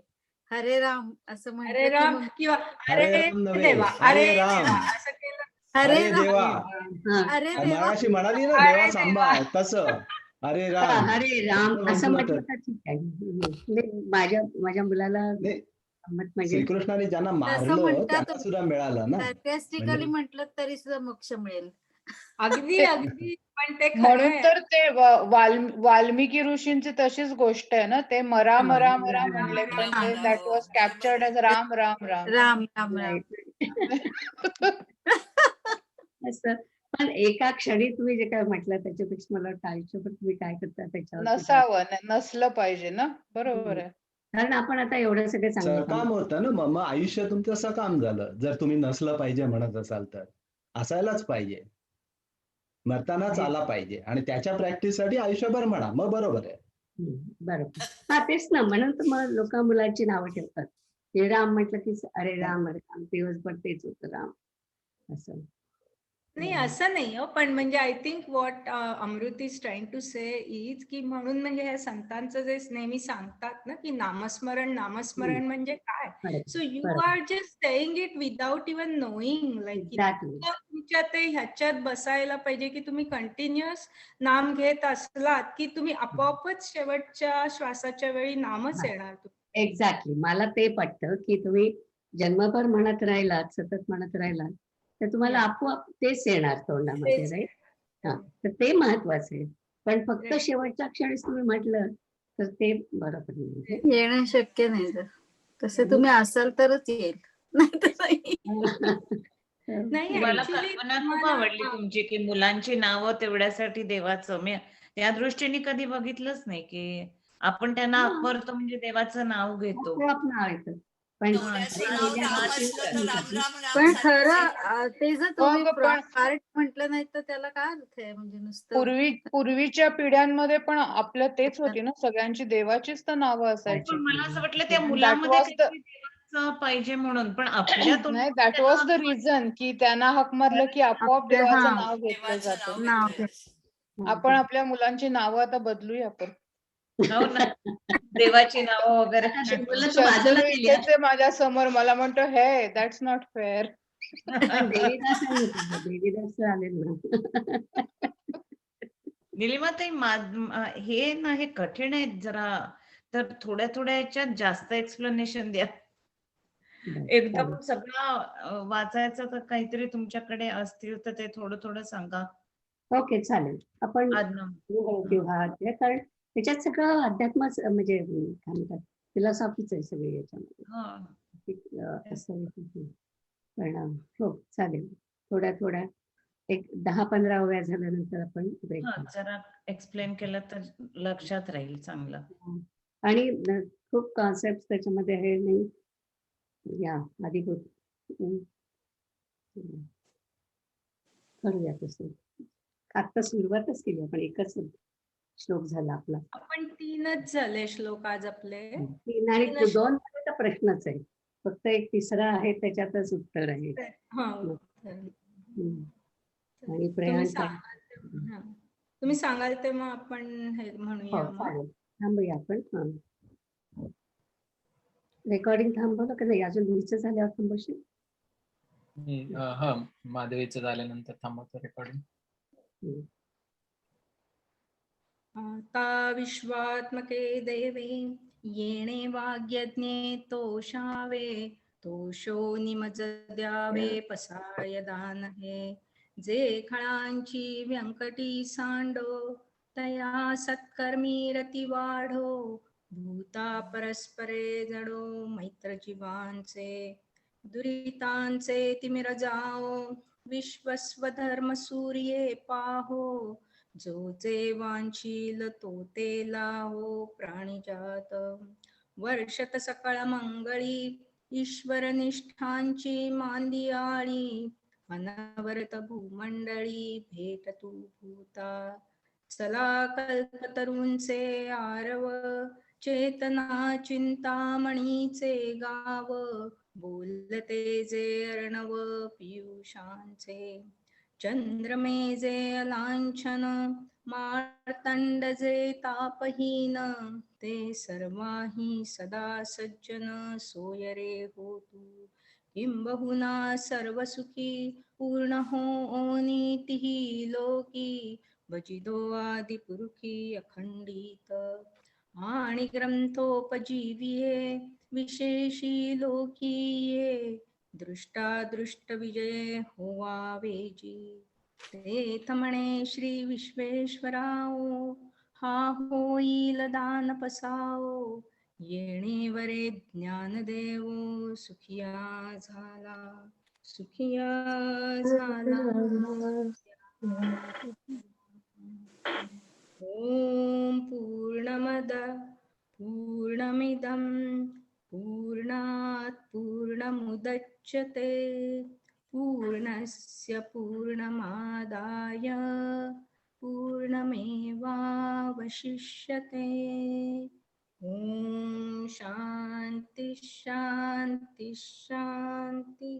हरे राम असं अरे म्हटलं की राम मग किंवा हरे अरे राम नव्हे, देवा, हरे अरे राम. देवा असं केलं. हरे अरे राम देवा. हा. अरे देवा मगाशी म्हणाली ना अरे देवा सांभाळ देवा. तसं. हरे हा, राम हरे राम असं असं म्हटलं म्हटलं तर. तर ठीक आहे. नाही, माझ्या मुलाला नाही, गंमत म्हणजे श्रीकृष्णाने ज्यांना तसं मारलं म्हणता त्यांना तुम्ही सुद्धा मिळालं ना. sarcastically म्हणजे म्हटलं तरी सुद्धा मोक्ष मिळेल. अगदी अगदी पण ते खरं म्हणून आहे. तर ते वाल्मिकी ऋषींची तशीच गोष्ट आहे ना, ते मरा मरा मरा म्हणले पण ते that was captured as Ram Ram Ram. Ram Ram Ram. असं पण एका क्षणी तुम्ही जे काय म्हटलं त्याच्यापेक्षा मला वाटतं आयुष्यभर तुम्ही काय करता त्याच्यावरती नसावं नसलं पाहिजे ना, बरोबर आहे. कारण आपण आता एवढं सगळे चांगलं काम सकाम होतं ना, मग आयुष्य तुमचं सकाम झालं. जर तुम्ही नसलं पाहिजे म्हणत असाल तर असायलाच पाहिजे. मरतानाच आला पाहिजे आणि त्याच्या प्रॅक्टिससाठी आयुष्यभर म्हणा, मग बरोबर आहे. बरोबर. हा तेच ना, म्हणून तर मग लोक मुलांची नावं ठेवतात. हे राम म्हटलं की अरे राम दिवसभर तेच होतं राम असं. नाही असं नाही हो, पण म्हणजे I think what Amrit is trying to say is की म्हणून म्हणजे ह्या संतांचं जे नेहमी सांगतात ना की नामस्मरण म्हणजे काय. So you are just saying it without even knowing like तुमच्या ते ह्याच्यात बसायला पाहिजे की तुम्ही कंटिन्युअस नाम घेत असलात की तुम्ही आपोआपच शेवटच्या श्वासाच्या वेळी नामच येणार. एक्झॅक्टली, मला ते पटतं की तुम्ही जन्मभर म्हणत राहिलात, सतत म्हणत राहिलात तर तुम्हाला आपोआप तेच येणार तोंडामध्ये, राईट. हा, तर ते महत्वाचं आहे. पण फक्त शेवटच्या क्षणीच तुम्ही म्हटलं तर ते बरोबर नाही. येणं शक्य नाही. जर तसे तुम्ही असाल तरच येईल, नाही तर नाही. मला कल्पना खूप आवडली तुमची की मुलांची नावं तेवढ्यासाठी देवाचं. मी त्या दृष्टीने कधी बघितलंच नाही की आपण त्यांना हाक मारतो म्हणजे देवाचं नाव घेतो. नाव येतं पण पण खरं ते जर तुम्ही पार्ट म्हटलं नाही तर त्याला काय अर्थ आहे. म्हणजे नुसतं पूर्वीच्या पिढ्यांमध्ये पण आपल्या तेच होती ना, सगळ्यांची देवाचीच तर नावं असायची. पण मला असं वाटलं त्या मुलामध्ये काहीतरी देवाचं पाहिजे म्हणून, पण आपल्या नाही, दॅट वॉज द रिझन की त्यांना हाक मारलं की आपोआप देवाचं नाव घेतलं जातं. आपण आपल्या मुलांची नावं आता बदलूया आपण. हो ना, देवाची नावं वगैरे. शत्रू इथेच आहे माझ्या समोर, मला म्हणतो हे दॅट्स नॉट फेअर. देवीदास आले ना. निलिमाताई, हे ना हे कठीण आहे जरा, तर थोड्या याच्यात जास्त एक्सप्लेनेशन द्या. एकदम सगळं वाचायचं तर काहीतरी तुमच्याकडे असतील तर ते थोडं सांगा. ओके, चालेल. आपण कारण त्याच्यात सगळं अध्यात्म म्हणजे काय म्हणतात फिलॉसॉफीच आहे सगळे याच्यामध्ये असं. पण हो चालेल, थोड्या एक 10-15 ओव्या झाल्यानंतर आपण जरा एक्सप्लेन केलं तर लक्षात राहील चांगलं. आणि खूप कॉन्सेप्ट त्याच्यामध्ये आहे. नाही या आधी करूया तसं. आता सुरुवातच केली आपण, एकच श्लोक झाला आपला. आपण 3च झाले श्लोक आज आपले. 3 आणि 2 तर प्रश्नच आहे, फक्त एक तिसरा आहे त्याच्यातच उत्तर आहे. आणि तुम्ही सांगाल ते मग आपण हे म्हणूया. थांबूया आपण. रेकॉर्डिंग थांबवलं का नाही अजून? लिहायचं झाल्यावर थांबवशील? हा, माधवीचं झाल्यानंतर थांबवतो रेकॉर्डिंग. आता विश्वात्मके देवे येणे वाग्यज्ञे तोषावे, तोषो निमज द्यावे पसाय दान हे. जे खळांची व्यंकटी सांडो तया सत्कर्मी रती वाढो, भूता परस्परे जडो मैत्र जीवांचे. दुरितांचे तिमिर जाओ विश्वस्वधर्म सूर्ये पाहो, जोचे वांछील तो ते लाहो प्राणिजात. वर्षत सकळ मंगळी ईश्वर निष्ठांची मांदियाळी, अनवरत भूमंडळी भेटतू भूता. चला कल्पतरूंचे आरव चेतना चिंतामणीचे गाव, बोलते जे अर्णव पियुषांचे. चंद्रमे जे अलांछन मार्तंड जे तापहीन ते सर्वाही सदा सज्जन सोय रे होतु किंबहुना सर्वसुखी पूर्ण हो नीतिः लोकी वजिदो आदि पुरुषी अखंडित आणि ग्रंथोपजीविये विशेषी लोकीये दृष्टादृष्ट विजय होवावेजी तेथ म्हणे श्री विश्वेश्वराओ हा होईल दान पसाओ येणे वरे ज्ञानदेवो सुखिया झाला सुखिया झाला ओम पूर्णमद पूर्णमिदं पूर्णात् पूर्णमुदच्यते पूर्णस्य पूर्णमादाय पूर्णमेवावशिष्यते ओम शांति शांति शांति.